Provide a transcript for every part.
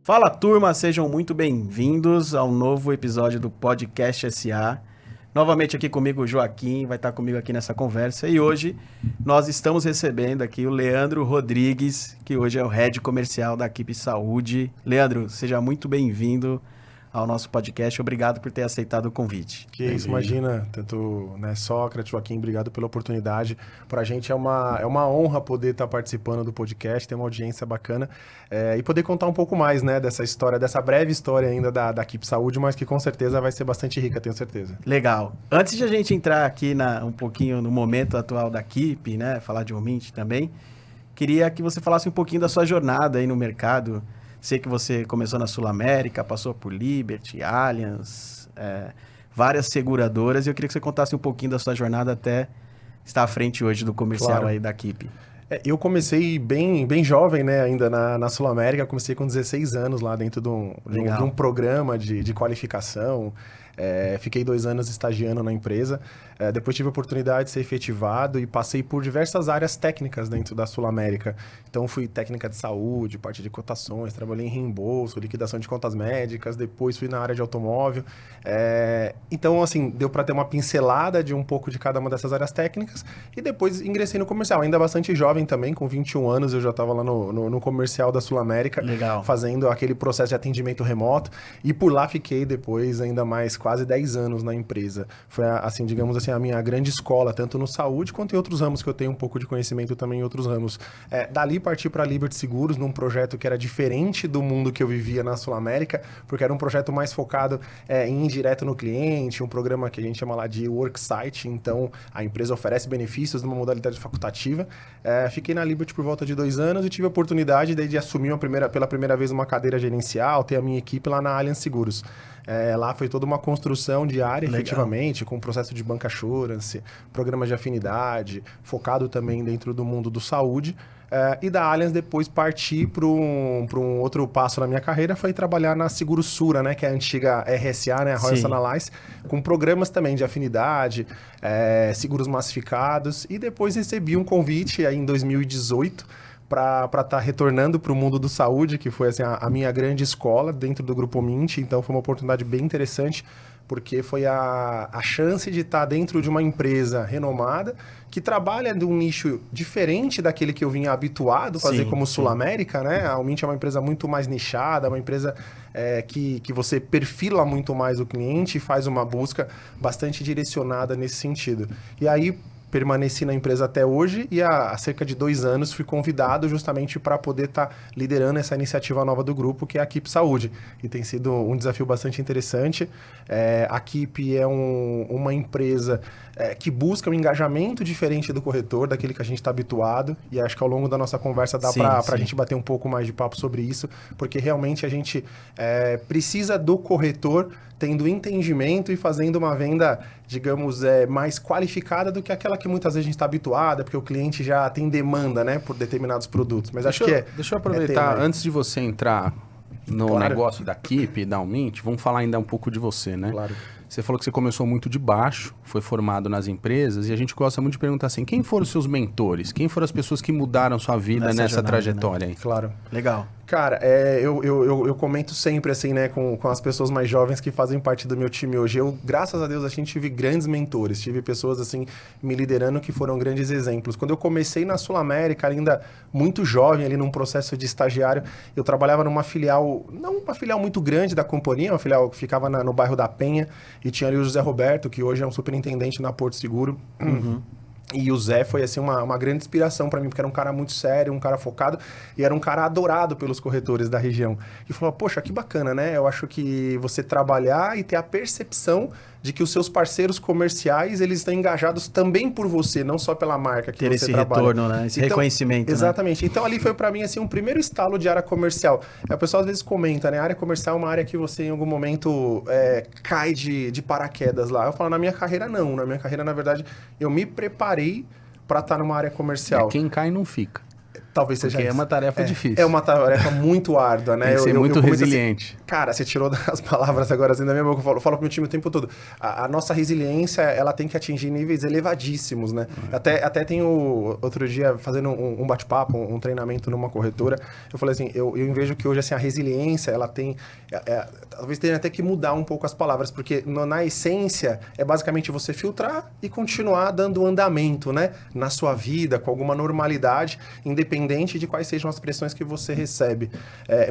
Fala, turma, sejam muito bem-vindos ao novo episódio do Podcast SA. Novamente aqui comigo o Joaquim, vai estar comigo aqui nessa conversa. E hoje nós estamos recebendo aqui o Leandro Rodrigues, que hoje é o Head Comercial da Equipe Saúde. Leandro, seja muito bem-vindo ao nosso podcast. Obrigado por ter aceitado o convite. Que isso, imagina, tanto Sócrates, Joaquim, obrigado pela oportunidade. Para a gente é uma honra poder estar participando do podcast, ter uma audiência bacana e poder contar um pouco mais dessa história, dessa breve história ainda da Equipe Saúde, mas que com certeza vai ser bastante rica, tenho certeza. Legal. Antes de a gente entrar aqui um pouquinho no momento atual da equipe, falar de Omint também, queria que você falasse um pouquinho da sua jornada aí no mercado. Sei que você começou na Sul América, passou por Liberty, Allianz, várias seguradoras, e eu queria que você contasse um pouquinho da sua jornada até estar à frente hoje do comercial aí da equipe. Eu comecei bem jovem, ainda na Sul América, comecei com 16 anos lá dentro de um programa de qualificação. Fiquei 2 anos estagiando na empresa, depois tive a oportunidade de ser efetivado e passei por diversas áreas técnicas dentro da Sul América. Então fui técnica de saúde, parte de cotações, trabalhei em reembolso, liquidação de contas médicas, depois fui na área de automóvel. Então assim, deu para ter uma pincelada de um pouco de cada uma dessas áreas técnicas e depois ingressei no comercial, ainda bastante jovem também, com 21 anos eu já estava lá no comercial da Sul América. Legal. Fazendo aquele processo de atendimento remoto e por lá fiquei depois ainda mais quase 10 anos na empresa. Foi, assim, digamos assim, a minha grande escola, tanto no saúde quanto em outros ramos, que eu tenho um pouco de conhecimento também em outros ramos. Dali parti para a Liberty Seguros, num projeto que era diferente do mundo que eu vivia na Sul América, porque era um projeto mais focado em ir direto no cliente, um programa que a gente chama lá de Worksite, então a empresa oferece benefícios numa modalidade facultativa. Fiquei na Liberty por volta de 2 anos e tive a oportunidade de assumir pela primeira vez uma cadeira gerencial, ter a minha equipe lá na Allianz Seguros. Lá foi toda uma construção diária, efetivamente, com o processo de bancassurance, programa de afinidade, focado também dentro do mundo do saúde. E da Allianz depois parti para um outro passo na minha carreira, foi trabalhar na Seguros-Sura, que é a antiga RSA, a Royal Sunlight, com programas também de afinidade, seguros massificados. E depois recebi um convite aí em 2018 para estar retornando para o mundo do saúde, que foi assim, a minha grande escola dentro do Grupo Omint. Então foi uma oportunidade bem interessante, porque foi a chance de estar dentro de uma empresa renomada, que trabalha de um nicho diferente daquele que eu vinha habituado a fazer como Sul América. A Omint é uma empresa muito mais nichada, uma empresa que você perfila muito mais o cliente e faz uma busca bastante direcionada nesse sentido. E aí permaneci na empresa até hoje e há cerca de 2 anos fui convidado justamente para poder estar liderando essa iniciativa nova do grupo, que é a Equipe Saúde. E tem sido um desafio bastante interessante. A Equipe é uma empresa que busca um engajamento diferente do corretor, daquele que a gente está habituado. E acho que ao longo da nossa conversa dá para a gente bater um pouco mais de papo sobre isso, porque realmente a gente precisa do corretor tendo entendimento e fazendo uma venda, digamos, mais qualificada do que aquela que muitas vezes a gente está habituada, porque o cliente já tem demanda, por determinados produtos. Mas deixa eu aproveitar, antes de você entrar no negócio da equipe, da Omint, vamos falar ainda um pouco de você, Claro. Você falou que você começou muito de baixo, foi formado nas empresas, e a gente gosta muito de perguntar assim, quem foram os seus mentores? Quem foram as pessoas que mudaram sua vida nessa trajetória aí? Claro. Legal. Cara, eu comento sempre assim, com as pessoas mais jovens que fazem parte do meu time hoje. Eu, graças a Deus, a gente tive grandes mentores, tive pessoas assim me liderando que foram grandes exemplos. Quando eu comecei na Sul América, ainda muito jovem, ali num processo de estagiário, eu trabalhava numa filial, não uma filial muito grande da companhia, uma filial que ficava no bairro da Penha, e tinha ali o José Roberto, que hoje é um superintendente na Porto Seguro. E o Zé foi assim uma grande inspiração para mim, porque era um cara muito sério, um cara focado e era um cara adorado pelos corretores da região. E falou, poxa, que bacana, Eu acho que você trabalhar e ter a percepção de que os seus parceiros comerciais, eles estão engajados também por você, não só pela marca que você trabalha. Ter esse retorno, esse reconhecimento. Exatamente. Então ali foi para mim assim um primeiro estalo de área comercial. O pessoal às vezes comenta, a área comercial é uma área que você em algum momento cai de paraquedas lá. Eu falo, na minha carreira não. Na minha carreira, na verdade, eu me preparei para estar numa área comercial. Quem cai não fica. Talvez seja Porque isso. é uma tarefa difícil. É uma tarefa muito árdua, né? Tem que ser muito resiliente. Assim, cara, você tirou as palavras agora assim da minha boca. Eu falo pro meu time o tempo todo. A nossa resiliência, ela tem que atingir níveis elevadíssimos, né? Até tenho, outro dia, fazendo um bate-papo, um treinamento numa corretora, eu falei assim, eu vejo que hoje, assim, a resiliência, ela tem... talvez tenha até que mudar um pouco as palavras, porque na essência, é basicamente você filtrar e continuar dando andamento, né? Na sua vida, com alguma normalidade, independente de quais sejam as pressões que você recebe.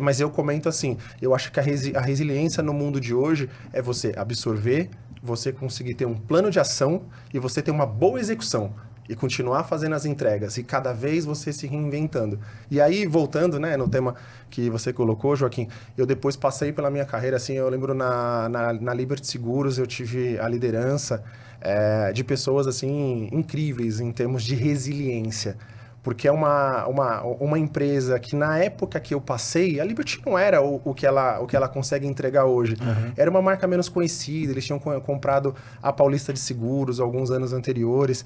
Mas eu comento assim, eu acho que a resiliência no mundo de hoje é você absorver, você conseguir ter um plano de ação e você ter uma boa execução e continuar fazendo as entregas e cada vez você se reinventando. E aí, voltando, né, no tema que você colocou, Joaquim, eu depois passei pela minha carreira, assim, eu lembro na Liberty Seguros, eu tive a liderança de pessoas, assim, incríveis em termos de resiliência. Porque é uma empresa que, na época que eu passei, a Liberty não era o que ela consegue entregar hoje. Uhum. Era uma marca menos conhecida, eles tinham comprado a Paulista de Seguros alguns anos anteriores.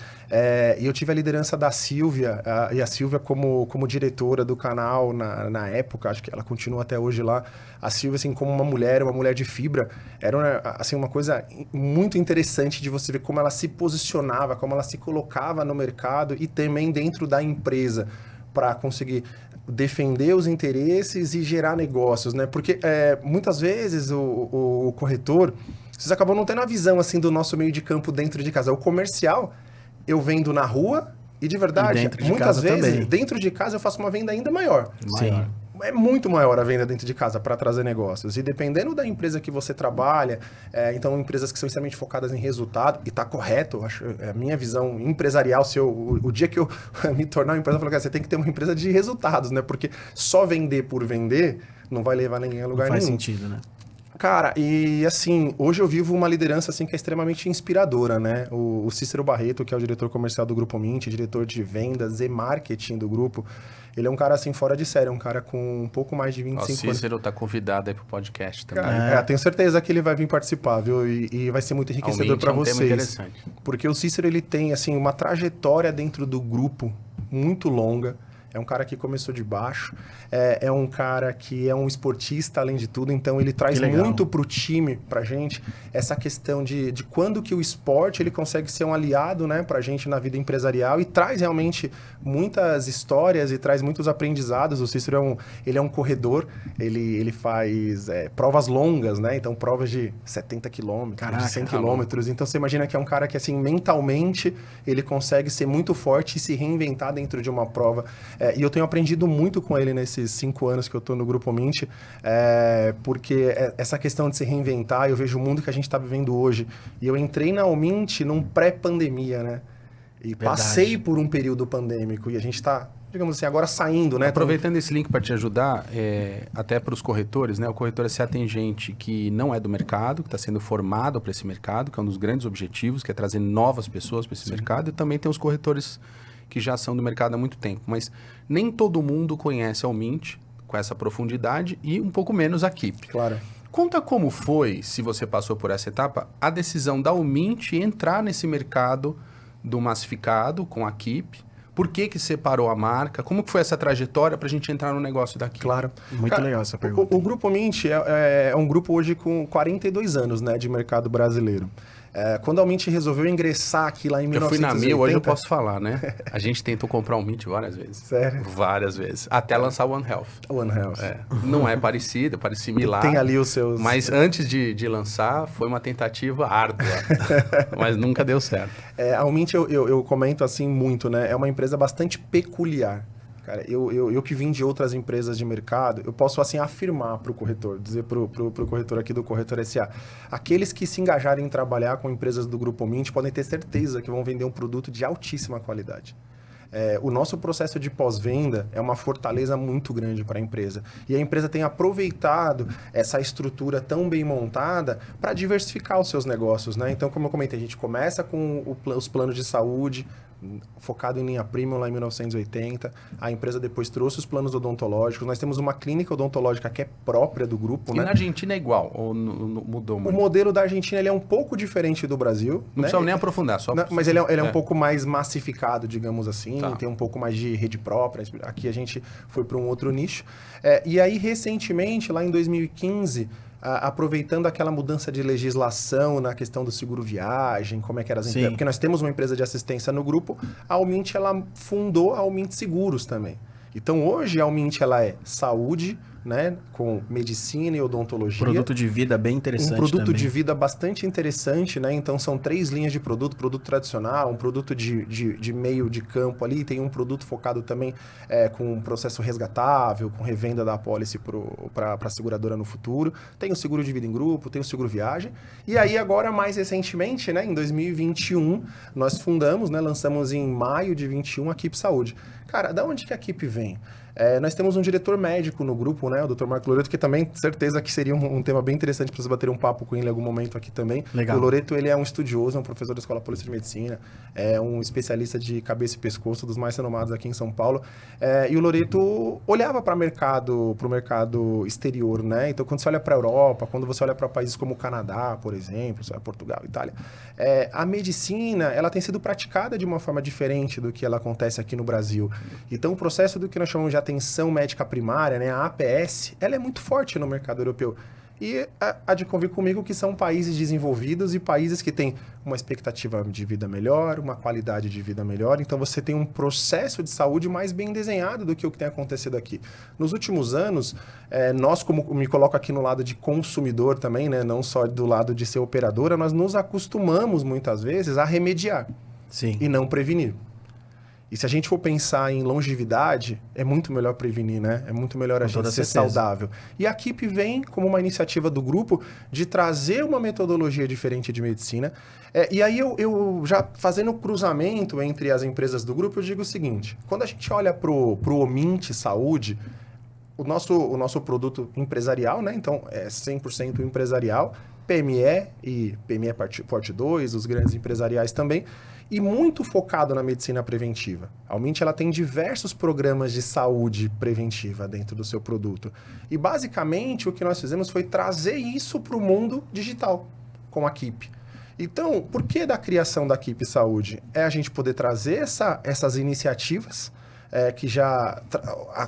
E eu tive a liderança da Silvia, e a Silvia como diretora do canal na época, acho que ela continua até hoje lá. A Silvia, assim, como uma mulher de fibra, era assim, uma coisa muito interessante de você ver como ela se posicionava, como ela se colocava no mercado e também dentro da empresa para conseguir defender os interesses e gerar negócios, né? Porque muitas vezes o corretor, vocês acabam não tendo a visão assim do nosso meio de campo dentro de casa. O comercial eu vendo na rua e de verdade, muitas vezes também. Dentro de casa eu faço uma venda ainda maior. Sim. É muito maior a venda dentro de casa para trazer negócios. E dependendo da empresa que você trabalha, então empresas que são extremamente focadas em resultado, e está correto, acho, a minha visão empresarial, o dia que eu me tornar uma empresa, eu falo, cara, você tem que ter uma empresa de resultados, né? Porque só vender por vender não vai levar ninguém a lugar nenhum. Não faz sentido, né? Cara, e assim, hoje eu vivo uma liderança assim que é extremamente inspiradora, né? O Cícero Barreto, que é o diretor comercial do Grupo Mint, diretor de vendas e marketing do grupo, ele é um cara assim fora de série, um cara com um pouco mais de 25 anos. O Cícero tá convidado aí pro podcast também. Cara, tenho certeza que ele vai vir participar, viu? E vai ser muito enriquecedor para vocês. Tema interessante. Porque o Cícero, ele tem assim uma trajetória dentro do grupo muito longa. É um cara que começou de baixo, é um cara que é um esportista além de tudo, então ele traz muito pro time, pra gente, essa questão de quando que o esporte ele consegue ser um aliado, né, pra gente na vida empresarial e traz realmente muitas histórias e traz muitos aprendizados. O Cícero ele é um corredor, ele faz provas longas, né, então provas de 70 quilômetros, de 100 quilômetros, então você imagina que é um cara que assim, mentalmente, ele consegue ser muito forte e se reinventar dentro de uma prova. E eu tenho aprendido muito com ele nesses 5 anos que eu estou no Grupo Mint, porque essa questão de se reinventar, eu vejo o mundo que a gente está vivendo hoje. E eu entrei na Mint num pré-pandemia, né? E passei por um período pandêmico e a gente está, digamos assim, agora saindo, né? Aproveitando esse link para te ajudar, até para os corretores, né? O corretor é atendente que não é do mercado, que está sendo formado para esse mercado, que é um dos grandes objetivos, que é trazer novas pessoas para esse mercado. E também tem os corretores que já são do mercado há muito tempo, mas nem todo mundo conhece a Mint com essa profundidade e um pouco menos a Keep. Claro. Conta como foi, se você passou por essa etapa, a decisão da Mint entrar nesse mercado do massificado com a Keep. Por que separou a marca? Como que foi essa trajetória para a gente entrar no negócio da Keep? Claro. Muito legal essa pergunta. O Grupo Mint é um grupo hoje com 42 anos, né, de mercado brasileiro. Quando a Mint resolveu ingressar aqui lá em 1980... Eu fui na Mil, hoje eu posso falar, né? A gente tentou comprar um Mint várias vezes. Sério? Várias vezes. Até lançar o One Health. One Health. Não é parecido, parece similar. Tem ali os seus... Mas antes de lançar, foi uma tentativa árdua. Mas nunca deu certo. A Mint, eu comento assim muito, né? É uma empresa bastante peculiar. Cara, eu que vim de outras empresas de mercado, eu posso assim afirmar para o corretor, dizer para o corretor aqui do Corretor SA, aqueles que se engajarem em trabalhar com empresas do Grupo Mint podem ter certeza que vão vender um produto de altíssima qualidade. O nosso processo de pós-venda é uma fortaleza muito grande para a empresa. E a empresa tem aproveitado essa estrutura tão bem montada para diversificar os seus negócios, né? Então, como eu comentei, a gente começa com os planos de saúde, focado em linha premium lá em 1980. A empresa depois trouxe os planos odontológicos. Nós temos uma clínica odontológica que é própria do grupo, E né? na Argentina é igual, ou mudou O muito? modelo da Argentina ele é um pouco diferente do Brasil. Não precisamos nem aprofundar, só... Não, mas ele é um pouco mais massificado, digamos assim, Tá. tem um pouco mais de rede própria. Aqui a gente foi para um outro nicho. E aí, recentemente, lá em 2015, aproveitando aquela mudança de legislação na questão do seguro-viagem, como é que era as empresas, porque nós temos uma empresa de assistência no grupo, a Almint, ela fundou a Almint Seguros também. Então, hoje, a Almint, ela é saúde, né, com medicina e odontologia. Produto de vida bem interessante Um produto também. de vida bastante interessante, né? Então, são 3 linhas de produto. Produto tradicional, um produto de meio de campo ali. Tem um produto focado também com um processo resgatável, com revenda da apólice para a seguradora no futuro. Tem o seguro de vida em grupo, tem o seguro viagem. E aí, agora, mais recentemente, né, em 2021, nós fundamos, né, lançamos em maio de 21 a Keep Saúde. Cara, da onde que a Keep vem? Nós temos um diretor médico no grupo, né, o Dr. Marco Loreto, que também, certeza que seria um tema bem interessante para você bater um papo com ele em algum momento aqui também. Legal. O Loreto, ele é um estudioso, é um professor da Escola Paulista de Medicina, é um especialista de cabeça e pescoço, dos mais renomados aqui em São Paulo. E o Loreto olhava para o mercado exterior, né? Então, quando você olha para a Europa, quando você olha para países como o Canadá, por exemplo, Portugal, Itália, a medicina, ela tem sido praticada de uma forma diferente do que ela acontece aqui no Brasil. Então, o processo do que nós chamamos de atenção médica primária, né, a APS, ela é muito forte no mercado europeu. E há de convir comigo que são países desenvolvidos e países que têm uma expectativa de vida melhor, uma qualidade de vida melhor. Então, você tem um processo de saúde mais bem desenhado do que o que tem acontecido aqui. Nos últimos anos, nós, como me coloco aqui no lado de consumidor também, né, não só do lado de ser operadora, nós nos acostumamos, muitas vezes, a remediar e não prevenir. E se a gente for pensar em longevidade, é muito melhor prevenir, né? É muito melhor a gente ser saudável. E a Keep vem como uma iniciativa do grupo de trazer uma metodologia diferente de medicina. E aí eu já fazendo o cruzamento entre as empresas do grupo, eu digo o seguinte, quando a gente olha pro Omint Saúde, o nosso produto empresarial, né? Então, é 100% empresarial, PME e PME Porte 2, os grandes empresariais também, e muito focado na medicina preventiva. A Almint, ela tem diversos programas de saúde preventiva dentro do seu produto. E, basicamente, o que nós fizemos foi trazer isso para o mundo digital, com a Keep. Então, por que da criação da Keep Saúde? É a gente poder trazer essas iniciativas que já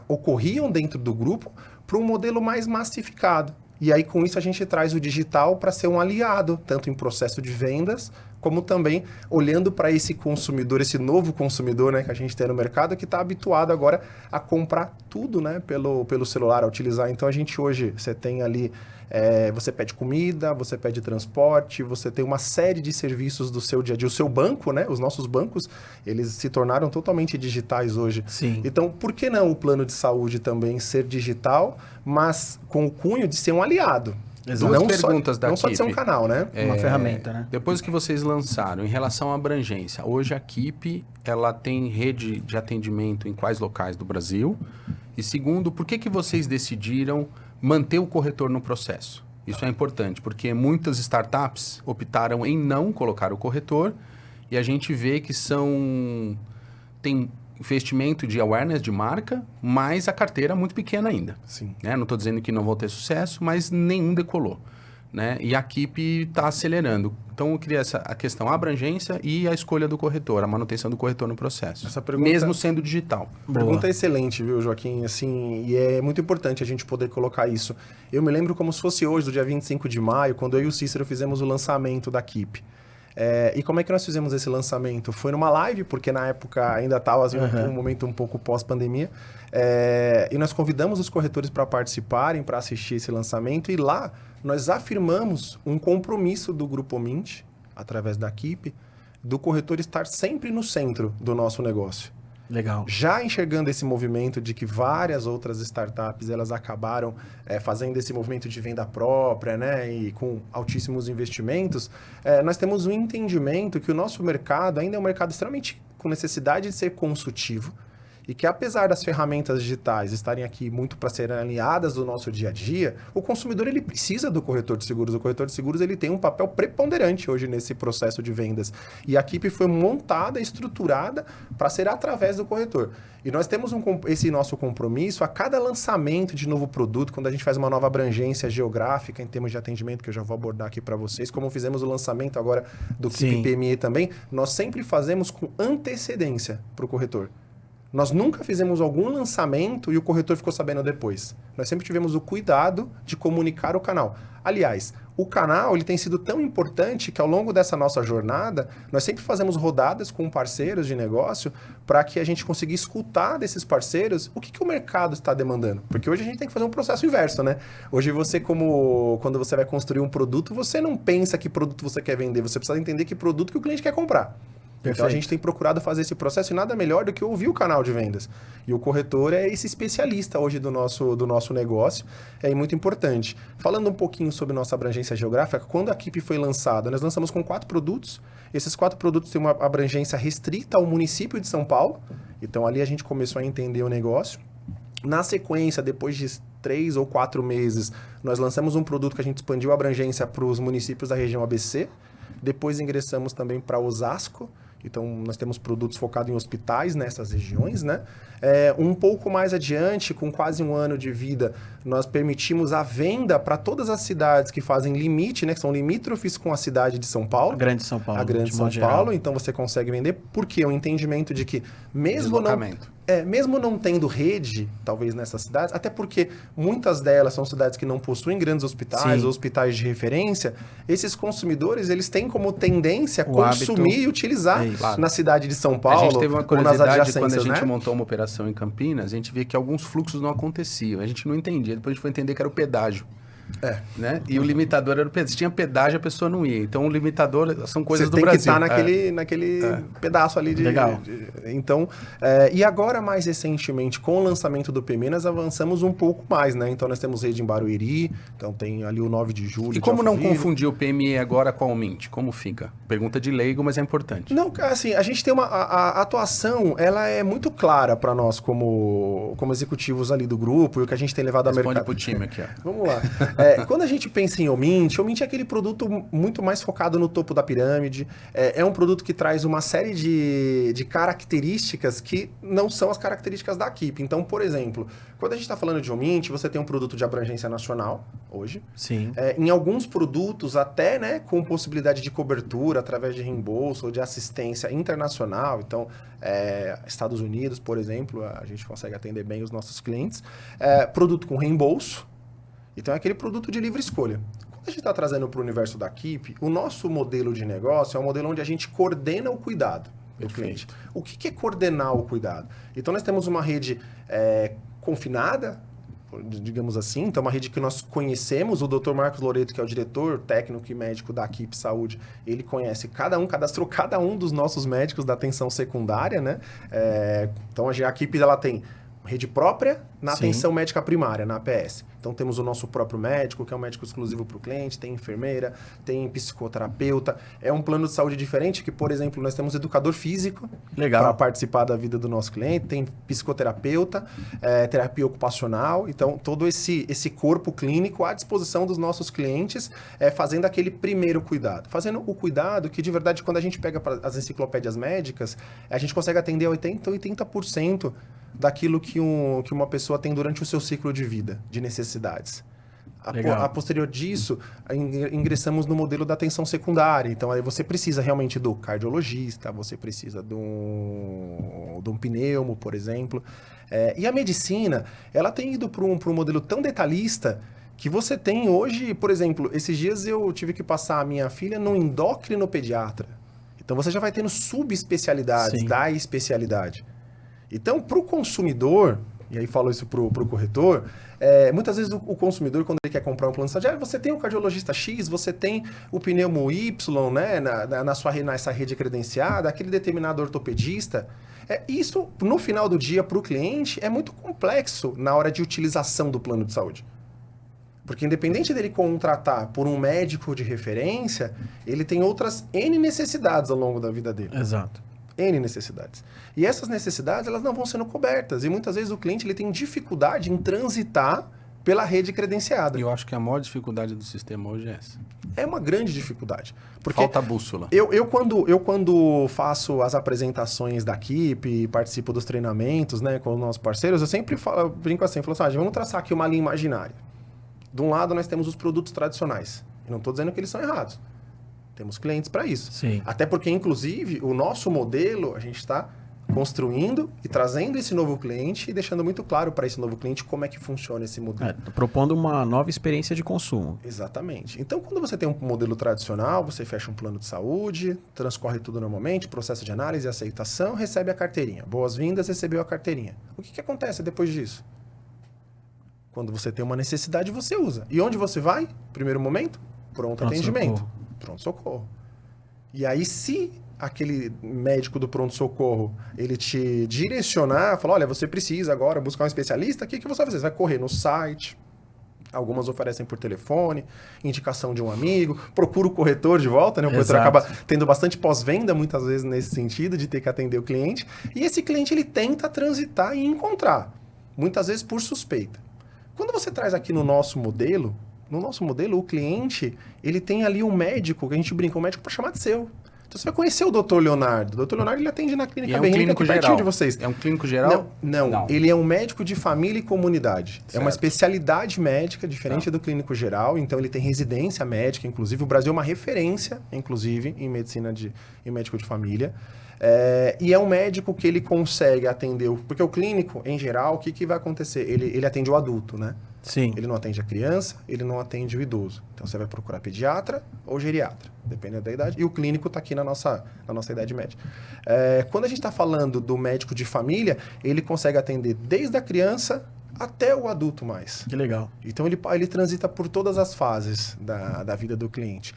ocorriam dentro do grupo para um modelo mais massificado. E aí, com isso, a gente traz o digital para ser um aliado, tanto em processo de vendas, como também olhando para esse consumidor, esse novo consumidor, né, que a gente tem no mercado, que está habituado agora a comprar tudo, né, pelo celular, a utilizar. Então, a gente hoje, você tem ali, você pede comida, você pede transporte, você tem uma série de serviços do seu dia a dia. O seu banco, né, os nossos bancos, eles se tornaram totalmente digitais hoje. Sim. Então, por que não o plano de saúde também ser digital, mas com o cunho de ser um aliado? Duas perguntas da Não só de ser um canal, né? Uma ferramenta, né? Depois que vocês lançaram, em relação à abrangência, hoje a Keep, ela tem rede de atendimento em quais locais do Brasil? E segundo, por que vocês decidiram manter o corretor no processo? Isso é importante, porque muitas startups optaram em não colocar o corretor e a gente vê que tem investimento de awareness de marca, mas a carteira é muito pequena ainda. Sim. Né? Não estou dizendo que não vão ter sucesso, mas nenhum decolou. Né? E a Keep está acelerando. Então, eu queria a questão, a abrangência e a escolha do corretor, a manutenção do corretor no processo. Essa pergunta, mesmo sendo digital. Pergunta é excelente, viu, Joaquim? Assim, e é muito importante a gente poder colocar isso. Eu me lembro como se fosse hoje, do dia 25 de maio, quando eu e o Cícero fizemos o lançamento da Keep. E como é que nós fizemos esse lançamento? Foi numa live, porque na época ainda estava um momento um pouco pós-pandemia. E nós convidamos os corretores para participarem, para assistir esse lançamento. E lá nós afirmamos um compromisso do Grupo Omint, através da Keep, do corretor estar sempre no centro do nosso negócio. Legal. Já enxergando esse movimento de que várias outras startups elas acabaram fazendo esse movimento de venda própria, né, e com altíssimos investimentos, nós temos um entendimento que o nosso mercado ainda é um mercado extremamente com necessidade de ser consultivo e que apesar das ferramentas digitais estarem aqui muito para serem alinhadas do nosso dia a dia, o consumidor ele precisa do corretor de seguros. O corretor de seguros ele tem um papel preponderante hoje nesse processo de vendas. E a equipe foi montada, estruturada para ser através do corretor. E nós temos esse nosso compromisso a cada lançamento de novo produto, quando a gente faz uma nova abrangência geográfica em termos de atendimento, que eu já vou abordar aqui para vocês, como fizemos o lançamento agora do Keep PME também, nós sempre fazemos com antecedência para o corretor. Nós nunca fizemos algum lançamento e o corretor ficou sabendo depois. Nós sempre tivemos o cuidado de comunicar o canal. Aliás, o canal ele tem sido tão importante que ao longo dessa nossa jornada, nós sempre fazemos rodadas com parceiros de negócio para que a gente consiga escutar desses parceiros o que o mercado está demandando. Porque hoje a gente tem que fazer um processo inverso, né? Hoje você, quando você vai construir um produto, você não pensa que produto você quer vender, você precisa entender que produto que o cliente quer comprar. Perfeito. Então a gente tem procurado fazer esse processo e nada melhor do que ouvir o canal de vendas. E o corretor é esse especialista hoje do nosso negócio, é muito importante. Falando um pouquinho sobre nossa abrangência geográfica, quando a Keep foi lançada, nós lançamos com 4 produtos. Esses 4 produtos têm uma abrangência restrita ao município de São Paulo. Então ali a gente começou a entender o negócio. Na sequência, depois de 3 ou 4 meses, nós lançamos um produto que a gente expandiu a abrangência para os municípios da região ABC. Depois ingressamos também para Osasco. Então, nós temos produtos focados em hospitais nessas regiões, né? Um pouco mais adiante, com quase 1 ano de vida, nós permitimos a venda para todas as cidades que fazem limite, né? Que são limítrofes com a cidade de São Paulo. A Grande São Paulo. A Grande São Paulo. Então, você consegue vender. Porque o entendimento de que mesmo não tendo rede, talvez nessas cidades, até porque muitas delas são cidades que não possuem grandes hospitais ou hospitais de referência, esses consumidores, eles têm como tendência consumir e utilizar na cidade de São Paulo. A gente teve uma curiosidade quando a gente né? montou uma operação em Campinas, a gente via que alguns fluxos não aconteciam. A gente não entendia. Depois a gente foi entender que era o pedágio. Né? E o limitador era o pedágio. Se tinha pedágio, a pessoa não ia. Então, o limitador são coisas do Brasil. Você tem que estar naquele pedaço ali de... Legal. Então, e agora, mais recentemente, com o lançamento do PME, nós avançamos um pouco mais, né? Então, nós temos rede em Barueri, então tem ali o 9 de julho. E como não confundir o PME agora com a Mint? Como fica? Pergunta de leigo, mas é importante. Não, assim, a gente tem a atuação, ela é muito clara para nós como executivos ali do grupo e o que a gente tem levado ao mercado. Responde pro time aqui, ó. Vamos lá. Quando a gente pensa em Omint é aquele produto muito mais focado no topo da pirâmide. É um produto que traz uma série de características que não são as características da Keep. Então, por exemplo, quando a gente está falando de Omint, você tem um produto de abrangência nacional hoje. Sim. Em alguns produtos, até né, com possibilidade de cobertura através de reembolso ou de assistência internacional. Então, Estados Unidos, por exemplo, a gente consegue atender bem os nossos clientes. Produto com reembolso. Então, é aquele produto de livre escolha. Quando a gente está trazendo para o universo da Keep, o nosso modelo de negócio é um modelo onde a gente coordena o cuidado do cliente. O que é coordenar o cuidado? Então, nós temos uma rede confinada, digamos assim. Então, uma rede que nós conhecemos. O Dr. Marcos Loreto, que é o diretor técnico e médico da Keep Saúde, ele conhece cadastrou cada um dos nossos médicos da atenção secundária, né? Então, a Keep ela tem rede própria na atenção médica primária, na APS. Então, temos o nosso próprio médico, que é um médico exclusivo para o cliente, tem enfermeira, tem psicoterapeuta. É um plano de saúde diferente que, por exemplo, nós temos educador físico para participar da vida do nosso cliente, tem psicoterapeuta, terapia ocupacional. Então, todo esse corpo clínico à disposição dos nossos clientes, fazendo aquele primeiro cuidado. Fazendo o cuidado que, de verdade, quando a gente pega as enciclopédias médicas, a gente consegue atender 80% daquilo que uma pessoa tem durante o seu ciclo de vida, de necessidades. A posterior disso, ingressamos no modelo da atenção secundária. Então, aí você precisa realmente do cardiologista, você precisa de um pneumo, por exemplo. E a medicina, ela tem ido para um modelo tão detalhista que você tem hoje, por exemplo, esses dias eu tive que passar a minha filha no endócrino pediatra. Então, você já vai tendo subespecialidades da especialidade. Então, para o consumidor, e aí falo isso para o corretor, muitas vezes o consumidor, quando ele quer comprar um plano de saúde, você tem o cardiologista X, você tem o pneumo Y, né, nessa rede credenciada, aquele determinado ortopedista. Isso, no final do dia, para o cliente, é muito complexo na hora de utilização do plano de saúde. Porque independente dele contratar por um médico de referência, ele tem outras N necessidades ao longo da vida dele. Exato. N necessidades. E essas necessidades, elas não vão sendo cobertas. E muitas vezes o cliente ele tem dificuldade em transitar pela rede credenciada. E eu acho que a maior dificuldade do sistema hoje é essa. É uma grande dificuldade. Porque Falta a bússola. eu quando faço as apresentações da equipe, participo dos treinamentos, né, com os nossos parceiros, eu sempre falo, brinco assim, falo assim, vamos traçar aqui uma linha imaginária. De um lado nós temos os produtos tradicionais. E não estou dizendo que eles são errados. Temos clientes para isso. Sim. Até porque, inclusive, o nosso modelo, a gente está construindo e trazendo esse novo cliente e deixando muito claro para esse novo cliente como é que funciona esse modelo. Propondo uma nova experiência de consumo. Exatamente. Então, quando você tem um modelo tradicional, você fecha um plano de saúde, transcorre tudo normalmente, processo de análise e aceitação, recebe a carteirinha. Boas-vindas, recebeu a carteirinha. O que acontece depois disso? Quando você tem uma necessidade, você usa. E onde você vai? Primeiro momento, pronto atendimento. Pronto-socorro. E aí, se aquele médico do pronto-socorro, ele te direcionar, falar, olha, você precisa agora buscar um especialista, o que você vai fazer? Você vai correr no site, algumas oferecem por telefone, indicação de um amigo, procura o corretor de volta, né? O corretor acaba tendo bastante pós-venda, muitas vezes, nesse sentido, de ter que atender o cliente, e esse cliente, ele tenta transitar e encontrar, muitas vezes por suspeita. Quando você traz aqui no nosso modelo, o cliente, ele tem ali um médico, que a gente brinca, um médico para chamar de seu. Então você vai conhecer o Dr. Leonardo. O Dr. Leonardo, ele atende na clínica Berrini, aqui pertinho de vocês. É um clínico geral? Não. Ele é um médico de família e comunidade. Certo. É uma especialidade médica, diferente do clínico geral. Então ele tem residência médica, inclusive. O Brasil é uma referência, inclusive, em medicina em médico de família. E é um médico que ele consegue atender... Porque o clínico, em geral, o que vai acontecer? Ele atende o adulto, né? Sim. Ele não atende a criança, ele não atende o idoso. Então você vai procurar pediatra ou geriatra, dependendo da idade. E o clínico está aqui na nossa idade média. Quando a gente está falando do médico de família, ele consegue atender desde a criança até o adulto mais. Que legal. Então ele transita por todas as fases da vida do cliente.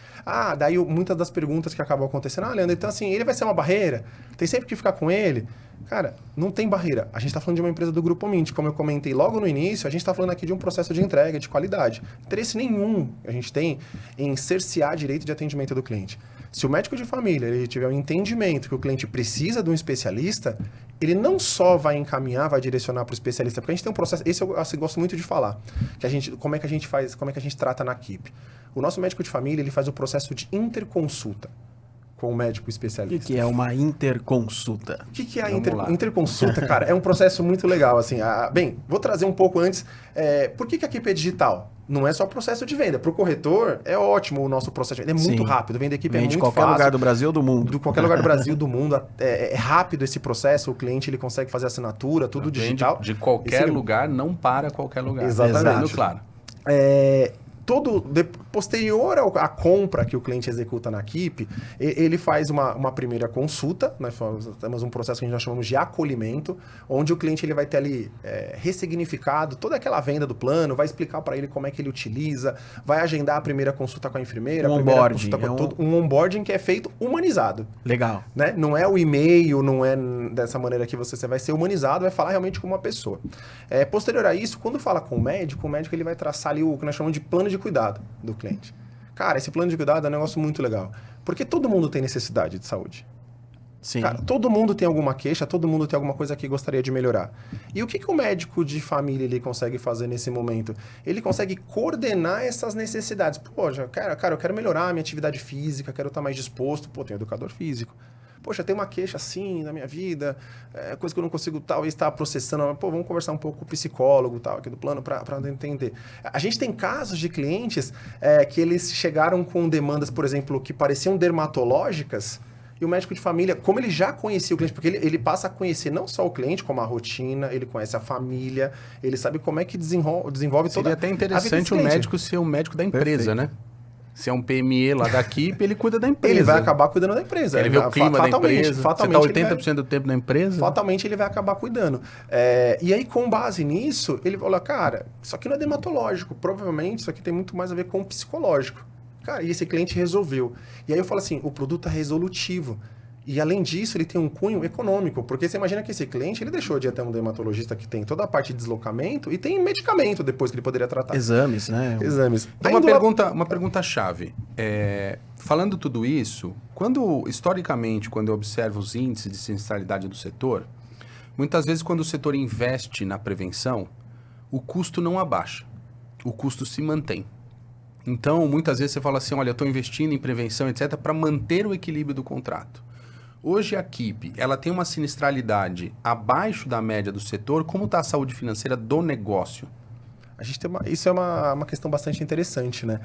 Daí muitas das perguntas que acabam acontecendo, Leandro, então assim, ele vai ser uma barreira? Tem sempre que ficar com ele? Cara, não tem barreira. A gente está falando de uma empresa do Grupo Mint. Como eu comentei logo no início, a gente está falando aqui de um processo de entrega, de qualidade. Interesse nenhum a gente tem em cercear direito de atendimento do cliente. Se o médico de família ele tiver um entendimento que o cliente precisa de um especialista, ele não só vai encaminhar, vai direcionar para o especialista, porque a gente tem um processo, esse eu gosto muito de falar, como é que a gente faz, como é que a gente trata na equipe. O nosso médico de família, ele faz o processo de interconsulta com o médico especialista. O que é uma interconsulta? O que é a interconsulta, cara? É um processo muito legal, assim. Bem, vou trazer um pouco antes. Por que a equipe é digital? Não é só processo de venda. Para o corretor, é ótimo o nosso processo de venda. É muito rápido. Vender equipe é muito fácil. De qualquer lugar do Brasil ou do mundo. De qualquer lugar do Brasil, do mundo. É rápido esse processo. O cliente ele consegue fazer assinatura, tudo digital. De qualquer lugar, não para qualquer lugar. Exatamente. Claro. Posterior à compra que o cliente executa na equipe, ele faz uma primeira consulta. Nós temos um processo que nós chamamos de acolhimento, onde o cliente ele vai ter ali ressignificado toda aquela venda do plano, vai explicar para ele como é que ele utiliza, vai agendar a primeira consulta com a enfermeira, um onboarding que é feito humanizado. Legal. Né? Não é o e-mail, não é dessa maneira que você vai ser humanizado, vai falar realmente com uma pessoa. Posterior a isso, quando fala com o médico ele vai traçar ali o que nós chamamos de plano de cuidado do cliente. Cara, esse plano de cuidado é um negócio muito legal. Porque todo mundo tem necessidade de saúde. Sim. Cara, todo mundo tem alguma queixa, todo mundo tem alguma coisa que gostaria de melhorar. E o que o médico de família ele consegue fazer nesse momento? Ele consegue coordenar essas necessidades. Poxa, cara, eu quero melhorar a minha atividade física, quero estar mais disposto. Tem um educador físico. Poxa, tem uma queixa assim na minha vida, coisa que eu não consigo talvez estar processando. Vamos conversar um pouco com o psicólogo aqui do plano para entender. A gente tem casos de clientes que eles chegaram com demandas, por exemplo, que pareciam dermatológicas, e o médico de família, como ele já conhecia o cliente, porque ele passa a conhecer não só o cliente, como a rotina, ele conhece a família, ele sabe como é que desenvolve toda a vida. Seria até interessante o médico ser o médico da empresa, né? Se é um PME lá da equipe, ele cuida da empresa. Ele vai acabar cuidando da empresa. Ele vê o clima da empresa. Você está 80% do tempo na empresa. Fatalmente ele vai acabar cuidando. E aí, com base nisso, ele fala, cara, isso aqui não é dermatológico. Provavelmente isso aqui tem muito mais a ver com o psicológico. Cara, e esse cliente resolveu. E aí eu falo assim, o produto é resolutivo. E além disso, ele tem um cunho econômico, porque você imagina que esse cliente, ele deixou de ir até um dermatologista que tem toda a parte de deslocamento e tem medicamento depois que ele poderia tratar. Exames, né? Exames. Então, uma pergunta-chave. Falando tudo isso, historicamente, quando eu observo os índices de sinistralidade do setor, muitas vezes quando o setor investe na prevenção, o custo não abaixa, o custo se mantém. Então, muitas vezes você fala assim, olha, eu estou investindo em prevenção, etc., para manter o equilíbrio do contrato. Hoje a equipe, ela tem uma sinistralidade abaixo da média do setor. Como está a saúde financeira do negócio? A gente tem isso é uma questão bastante interessante, né?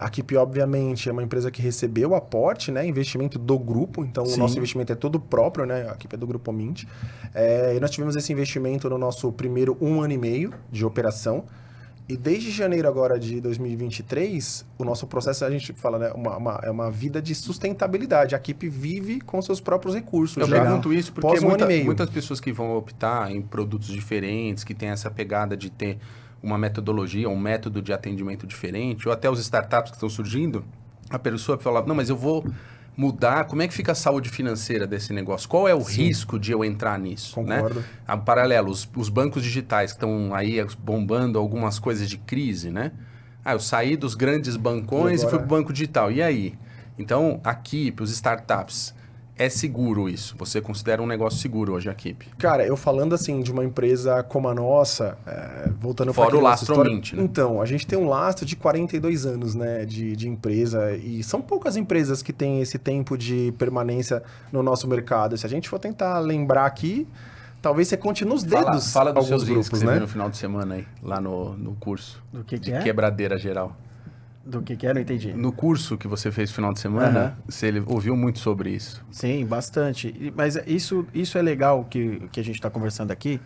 A Keep, obviamente, é uma empresa que recebeu aporte, né? Investimento do grupo, então o nosso investimento é todo próprio, né? A Keep é do Grupo Mint. E nós tivemos esse investimento no nosso primeiro 1 ano e meio de operação. E desde janeiro agora de 2023, o nosso processo, a gente fala, né, é uma vida de sustentabilidade. A Keep vive com seus próprios recursos. Eu pergunto isso porque muitas pessoas que vão optar em produtos diferentes, que têm essa pegada de ter uma metodologia, um método de atendimento diferente, ou até os startups que estão surgindo, a pessoa fala, não, mas eu vou mudar, como é que fica a saúde financeira desse negócio? Qual é o risco de eu entrar nisso? Concordo. Né? A paralelo, os bancos digitais que estão aí bombando algumas coisas de crise, né? Eu saí dos grandes bancões e fui para o banco digital. E aí? Então, a Keep, os startups, é seguro isso? Você considera um negócio seguro hoje a Keep? Cara, eu falando assim de uma empresa como a nossa, voltando para fora o lastro Mint, né? Então, a gente tem um lastro de 42 anos, né, de empresa, e são poucas empresas que têm esse tempo de permanência no nosso mercado. Se a gente for tentar lembrar aqui, talvez você conte nos dedos fala dos alguns seus grupos, que você né? viu no final de semana aí, lá no curso. Do que de é? quebradeira geral. Do que é? Não entendi. No curso que você fez no final de semana, você ouviu muito sobre isso. Sim, bastante. Mas isso é legal que a gente está conversando aqui,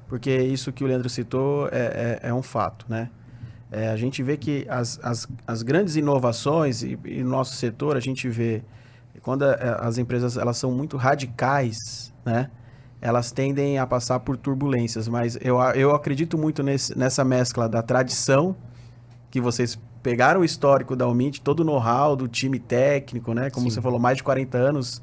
porque isso que o Leandro citou é um fato, né? A gente vê que as grandes inovações e no nosso setor, a gente vê quando as empresas elas são muito radicais, né? Elas tendem a passar por turbulências, mas eu acredito muito nessa mescla da tradição, que vocês pegaram o histórico da Umint, todo o know-how do time técnico, né? Como você falou, mais de 40 anos,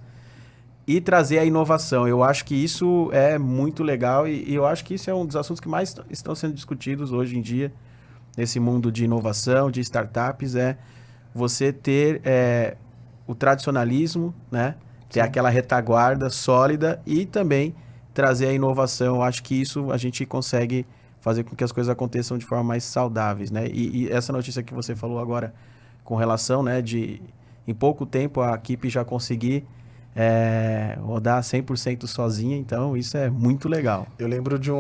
e trazer a inovação. Eu acho que isso é muito legal e eu acho que isso é um dos assuntos que mais estão sendo discutidos hoje em dia, nesse mundo de inovação, de startups, é você ter o tradicionalismo, né? Ter aquela retaguarda sólida e também trazer a inovação. Eu acho que isso a gente consegue fazer com que as coisas aconteçam de forma mais saudáveis, né? E essa notícia que você falou agora com relação, né, de em pouco tempo a equipe já conseguir rodar 100% sozinha, então isso é muito legal. Eu lembro de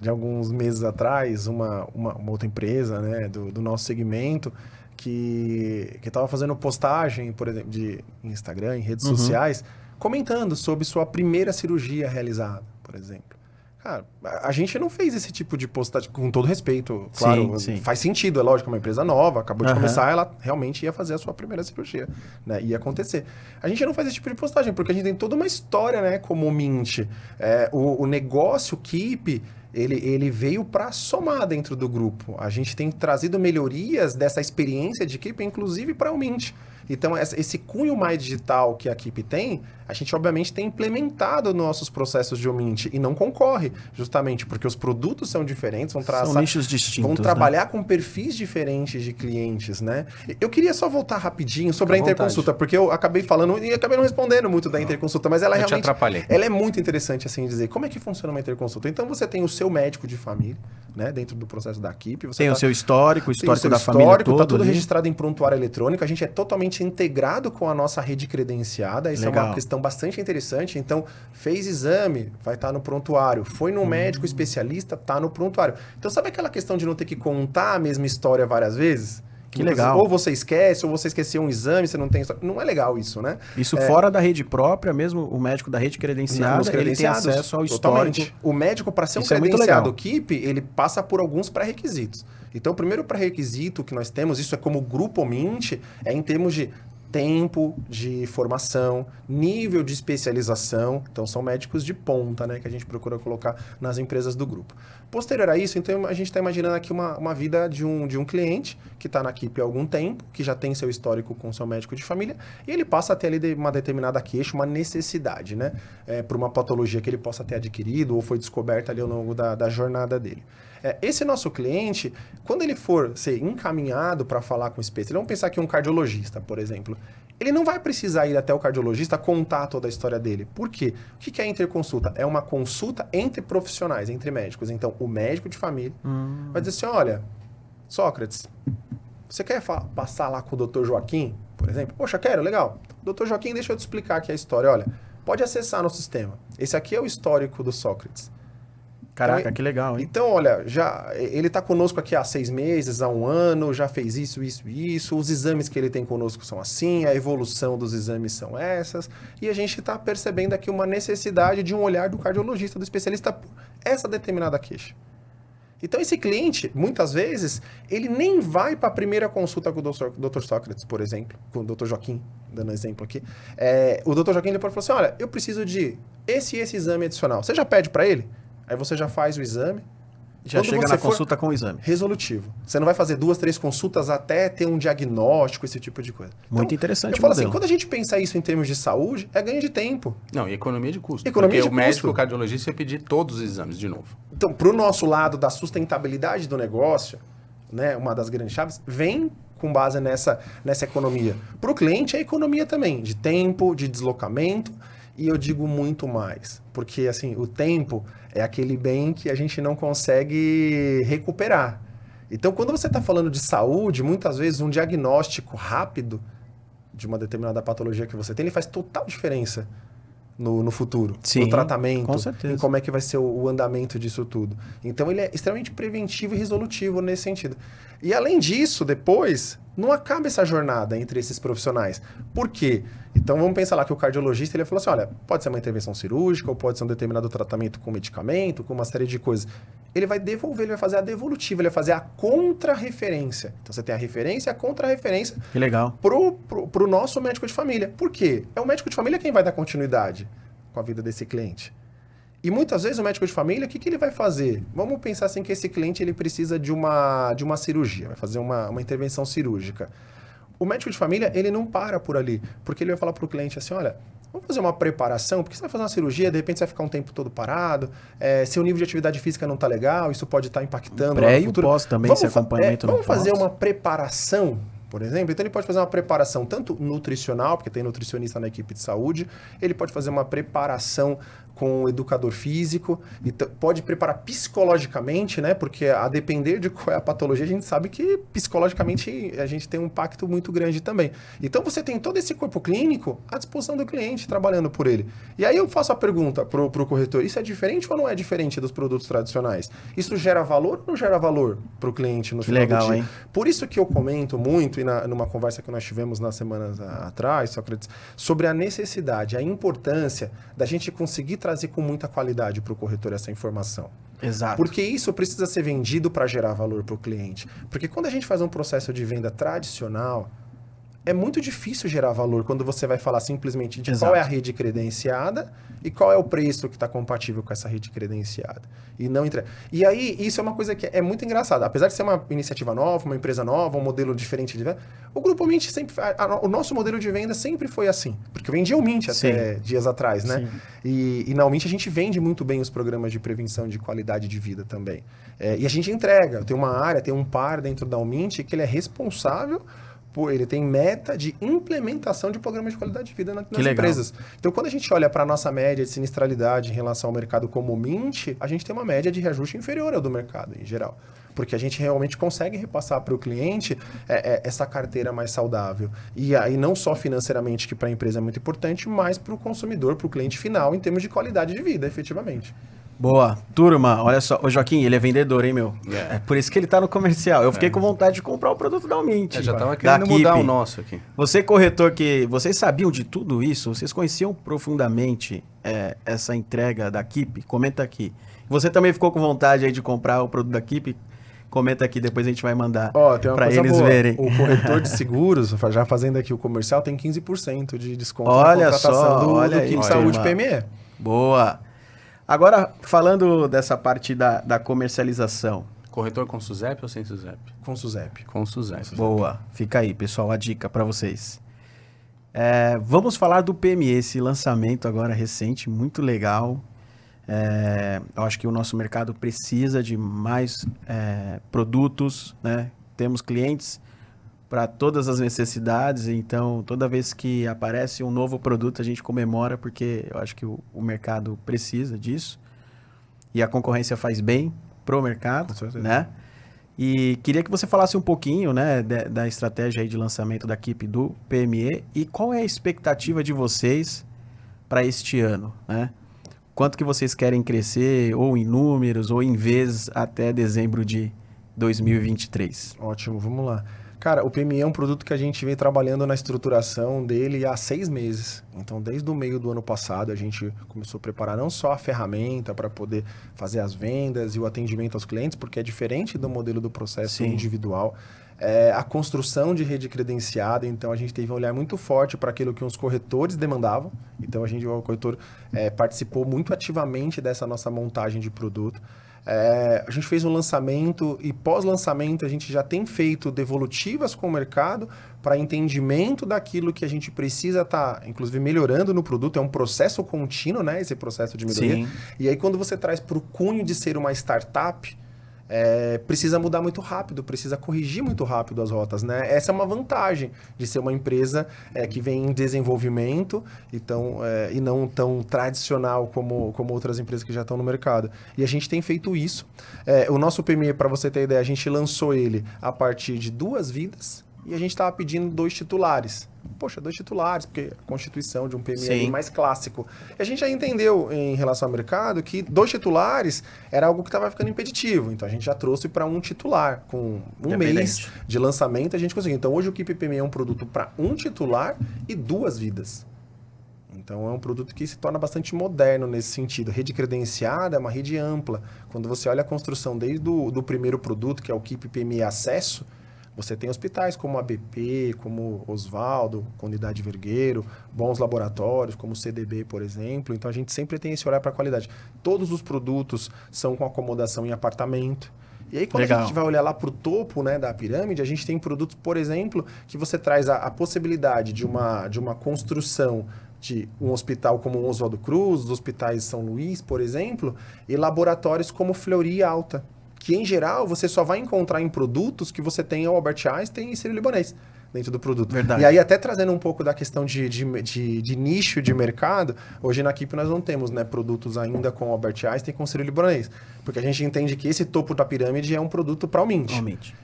alguns meses atrás, uma outra empresa, né, do nosso segmento, que estava fazendo postagem, por exemplo, de Instagram, em redes sociais, comentando sobre sua primeira cirurgia realizada, por exemplo. Cara, a gente não fez esse tipo de postagem, com todo respeito, claro, sim. Faz sentido, é lógico, uma empresa nova, acabou de começar, ela realmente ia fazer a sua primeira cirurgia, né, ia acontecer. A gente não faz esse tipo de postagem, porque a gente tem toda uma história, né, como o Mint. O negócio Keep, ele veio para somar dentro do grupo. A gente tem trazido melhorias dessa experiência de Keep, inclusive para o Mint. Então, esse cunho mais digital que a Keep tem, a gente obviamente tem implementado nos nossos processos de Omint e não concorre, justamente porque os produtos são diferentes, são nichos distintos, vão trabalhar com perfis diferentes de clientes, né? Eu queria só voltar rapidinho sobre a interconsulta, porque eu acabei falando e acabei não respondendo muito da interconsulta, mas ela realmente ela é muito interessante, assim, dizer como é que funciona uma interconsulta. Então, você tem o seu médico de família, né, dentro do processo da Keep. Você tem o seu histórico, o histórico da família toda. Está tudo registrado em prontuário eletrônico. A gente é totalmente integrado com a nossa rede credenciada. Isso é uma questão bastante interessante. Então, fez exame, vai estar no prontuário. Foi no médico especialista, está no prontuário. Então, sabe aquela questão de não ter que contar a mesma história várias vezes? Que legal. Ou você esquece, ou você esqueceu um exame, você não tem... Não é legal isso, né? Isso fora da rede própria, mesmo o médico da rede credenciada, ele tem acesso ao histórico. O médico, para ser um credenciado Keep, ele passa por alguns pré-requisitos. Então, o primeiro pré-requisito que nós temos, isso é como Grupo Mint, é em termos de tempo de formação, nível de especialização. Então, são médicos de ponta, né, que a gente procura colocar nas empresas do grupo. Posterior a isso, então, a gente está imaginando aqui uma vida de um cliente que está na equipe há algum tempo, que já tem seu histórico com seu médico de família, e ele passa a ter ali uma determinada queixa, uma necessidade, né, por uma patologia que ele possa ter adquirido ou foi descoberta ali ao longo da jornada dele. Esse nosso cliente, quando ele for ser encaminhado para falar com o especialista, vamos pensar aqui um cardiologista, por exemplo, ele não vai precisar ir até o cardiologista contar toda a história dele. Por quê? O que é interconsulta? É uma consulta entre profissionais, entre médicos. Então, o médico de família vai dizer assim, olha, Sócrates, você quer passar lá com o Dr. Joaquim, por exemplo? Poxa, quero, legal. Dr. Joaquim, deixa eu te explicar aqui a história. Olha, pode acessar no sistema. Esse aqui é o histórico do Sócrates. Caraca, então, que legal, hein? Então, olha, ele está conosco aqui há 6 meses, há 1 ano, já fez isso, os exames que ele tem conosco são assim, a evolução dos exames são essas, e a gente está percebendo aqui uma necessidade de um olhar do cardiologista, do especialista, por essa determinada queixa. Então, esse cliente, muitas vezes, ele nem vai para a primeira consulta com o Dr. Sócrates, por exemplo, com o Dr. Joaquim, dando exemplo aqui. O Dr. Joaquim ele pode falar assim, olha, eu preciso de esse exame adicional. Você já pede para ele? Aí você já faz o exame. Já chega na consulta com o exame. Resolutivo. Você não vai fazer 2, 3 consultas até ter um diagnóstico, esse tipo de coisa. Muito então, interessante eu falo o modelo. assim, quando a gente pensa isso em termos de saúde, é ganho de tempo. Não, e economia de custo. Economia porque de o médico, custo. o cardiologista, vai pedir todos os exames de novo. Então, para o nosso lado da sustentabilidade do negócio, né, uma das grandes chaves, vem com base nessa economia. Para o cliente, é economia também, de tempo, de deslocamento, e eu digo muito mais, porque assim, o tempo é aquele bem que a gente não consegue recuperar. Então, quando você está falando de saúde, muitas vezes um diagnóstico rápido de uma determinada patologia que você tem, ele faz total diferença no futuro, Sim, no tratamento, com certeza. em como é que vai ser o andamento disso tudo. Então, ele é extremamente preventivo e resolutivo nesse sentido. E, além disso, depois, não acaba essa jornada entre esses profissionais. Por quê? Então, vamos pensar lá que o cardiologista, ele falou assim, olha, pode ser uma intervenção cirúrgica, ou pode ser um determinado tratamento com medicamento, com uma série de coisas. Ele vai devolver, ele vai fazer a devolutiva, ele vai fazer a contra-referência. Então, você tem a referência e a contra-referência. Que legal. Pro nosso médico de família. Por quê? É o médico de família quem vai dar continuidade com a vida desse cliente. E muitas vezes o médico de família, o que ele vai fazer? Vamos pensar assim que esse cliente ele precisa de uma cirurgia, vai fazer uma intervenção cirúrgica. O médico de família, ele não para por ali, porque ele vai falar para o cliente assim, olha, vamos fazer uma preparação, porque você vai fazer uma cirurgia, de repente você vai ficar um tempo todo parado, seu nível de atividade física não está legal, isso pode estar impactando Pré lá e no o futuro. pós também, esse acompanhamento no Vamos fazer pós. uma preparação, por exemplo, então ele pode fazer uma preparação tanto nutricional, porque tem nutricionista na equipe de saúde, ele pode fazer uma preparação com o educador físico, e pode preparar psicologicamente, né? Porque a depender de qual é a patologia, a gente sabe que psicologicamente a gente tem um impacto muito grande também. Então você tem todo esse corpo clínico à disposição do cliente, trabalhando por ele. E aí eu faço a pergunta pro corretor, isso é diferente ou não é diferente dos produtos tradicionais? Isso gera valor ou não gera valor pro cliente no Que final legal, do dia? hein? Por isso que eu comento muito, e numa conversa que nós tivemos nas semanas atrás, Sócrates, sobre a necessidade, a importância da gente conseguir trazer com muita qualidade para o corretor essa informação. Exato. Porque isso precisa ser vendido para gerar valor para o cliente. Porque quando a gente faz um processo de venda tradicional, é muito difícil gerar valor quando você vai falar simplesmente de Exato. qual é a rede credenciada e qual é o preço que está compatível com essa rede credenciada. E não entre... E aí, isso é uma coisa que é muito engraçada. Apesar de ser uma iniciativa nova, uma empresa nova, um modelo diferente de venda, o Grupo Mint sempre... O nosso modelo de venda sempre foi assim. Porque eu vendia o Mint até dias atrás, né? Sim. E na Mint a gente vende muito bem os programas de prevenção de qualidade de vida também. E a gente entrega. Tem uma área, tem um par dentro da Mint que ele é responsável... Ele tem meta de implementação de programas de qualidade de vida nas empresas. Então, quando a gente olha para a nossa média de sinistralidade em relação ao mercado como o Mint, a gente tem uma média de reajuste inferior ao do mercado em geral. Porque a gente realmente consegue repassar para o cliente essa carteira mais saudável. E aí não só financeiramente, que para a empresa é muito importante, mas para o consumidor, para o cliente final, em termos de qualidade de vida, efetivamente. Boa. Turma, olha só. Ô, Joaquim, ele é vendedor, hein, meu? É por isso que ele tá no comercial. Eu fiquei com vontade de comprar o produto da Mint. Já tava querendo mudar o nosso aqui. Você, corretor, vocês sabiam de tudo isso? Vocês conheciam profundamente essa entrega da Keep? Comenta aqui. Você também ficou com vontade aí de comprar o produto da Keep? Comenta aqui, depois a gente vai mandar Ó, tem uma para coisa eles boa. verem. O corretor de seguros, já fazendo aqui o comercial, tem 15% de desconto Olha na contratação só, olha do aí, Kip olha Saúde aí, PME. Boa. Agora, falando dessa parte da comercialização. Corretor com SUSEP ou sem SUSEP? Com SUSEP. Com SUSEP. Boa. Fica aí, pessoal, a dica para vocês. Vamos falar do PME, esse lançamento agora recente, muito legal. Eu acho que o nosso mercado precisa de mais produtos, né? Temos clientes para todas as necessidades, então toda vez que aparece um novo produto a gente comemora, porque eu acho que o mercado precisa disso e a concorrência faz bem pro mercado, Com certeza. né? E queria que você falasse um pouquinho, né, da estratégia aí de lançamento da equipe do PME e qual é a expectativa de vocês para este ano, né? Quanto que vocês querem crescer, ou em números, ou em vezes, até dezembro de 2023? Ótimo, vamos lá. Cara, o PME é um produto que a gente vem trabalhando na estruturação dele há 6 meses. Então, desde o meio do ano passado, a gente começou a preparar não só a ferramenta para poder fazer as vendas e o atendimento aos clientes, porque é diferente do modelo do processo Sim. individual. A construção de rede credenciada, então a gente teve um olhar muito forte para aquilo que os corretores demandavam. Então, o corretor participou muito ativamente dessa nossa montagem de produto. A gente fez um lançamento e pós-lançamento a gente já tem feito devolutivas com o mercado para entendimento daquilo que a gente precisa estar, inclusive, melhorando no produto. É um processo contínuo, né? Esse processo de melhoria. Sim. E aí, quando você traz para o cunho de ser uma startup, precisa mudar muito rápido, precisa corrigir muito rápido as rotas, né? Essa é uma vantagem de ser uma empresa que vem em desenvolvimento e não tão tradicional como outras empresas que já estão no mercado. E a gente tem feito isso. O nosso PME, para você ter ideia, a gente lançou ele a partir de 2 vidas e a gente estava pedindo 2 titulares. Poxa, 2 titulares, porque a constituição de um PME é mais clássico. E a gente já entendeu, em relação ao mercado, que 2 titulares era algo que estava ficando impeditivo. Então, a gente já trouxe para 1 titular. Com um mês de lançamento, a gente conseguiu. Então, hoje o Keep PME é um produto para 1 titular e 2 vidas. Então, é um produto que se torna bastante moderno nesse sentido. Rede credenciada é uma rede ampla. Quando você olha a construção desde do primeiro produto, que é o Keep PME Acesso, você tem hospitais como a BP, como Osvaldo, com Unidade Vergueiro, bons laboratórios como o CDB, por exemplo. Então, a gente sempre tem esse olhar para a qualidade. Todos os produtos são com acomodação em apartamento. E aí, quando a gente vai olhar lá para o topo, né, da pirâmide, a gente tem produtos, por exemplo, que você traz a possibilidade de uma construção de um hospital como o Oswaldo Cruz, os hospitais São Luís, por exemplo, e laboratórios como Fleury Alta, que, em geral, você só vai encontrar em produtos que você tem o Albert Einstein e Sírio-Libanês dentro do produto. Verdade. E aí, até trazendo um pouco da questão de nicho de mercado, hoje na Keep nós não temos, né, produtos ainda com Albert Einstein e com Sírio-Libanês, porque a gente entende que esse topo da pirâmide é um produto para o Mint.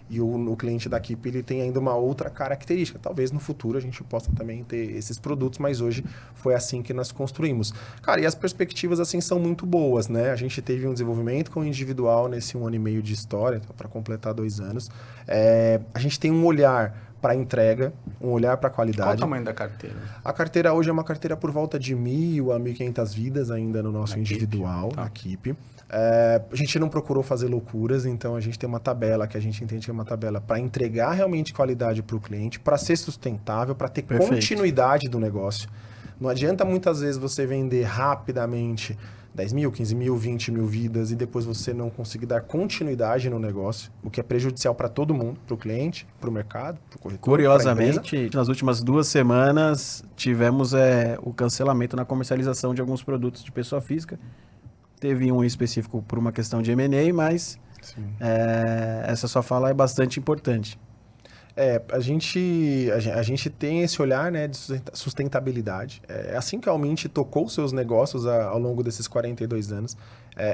E o cliente da Keep, ele tem ainda uma outra característica. Talvez no futuro a gente possa também ter esses produtos, mas hoje foi assim que nós construímos. Cara, e as perspectivas assim são muito boas, né? A gente teve um desenvolvimento com o individual nesse 1 ano e meio de história, para completar 2 anos. A gente tem um olhar para entrega, um olhar para qualidade. Qual o tamanho da carteira? A carteira hoje é uma carteira por volta de 1.000 a 1.500 vidas ainda no nosso individual, na Keep. A gente não procurou fazer loucuras, então a gente tem uma tabela que a gente entende que é uma tabela para entregar realmente qualidade para o cliente, para ser sustentável, para ter continuidade do negócio. Não adianta muitas vezes você vender rapidamente 10 mil, 15 mil, 20 mil vidas e depois você não conseguir dar continuidade no negócio, o que é prejudicial para todo mundo, para o cliente, para o mercado, para o corretor. Curiosamente, nas últimas 2 semanas tivemos o cancelamento na comercialização de alguns produtos de pessoa física. Teve um específico por uma questão de M&A, mas essa sua fala é bastante importante. A gente tem esse olhar, né, de sustentabilidade. É assim que a Almint tocou seus negócios ao longo desses 42 anos.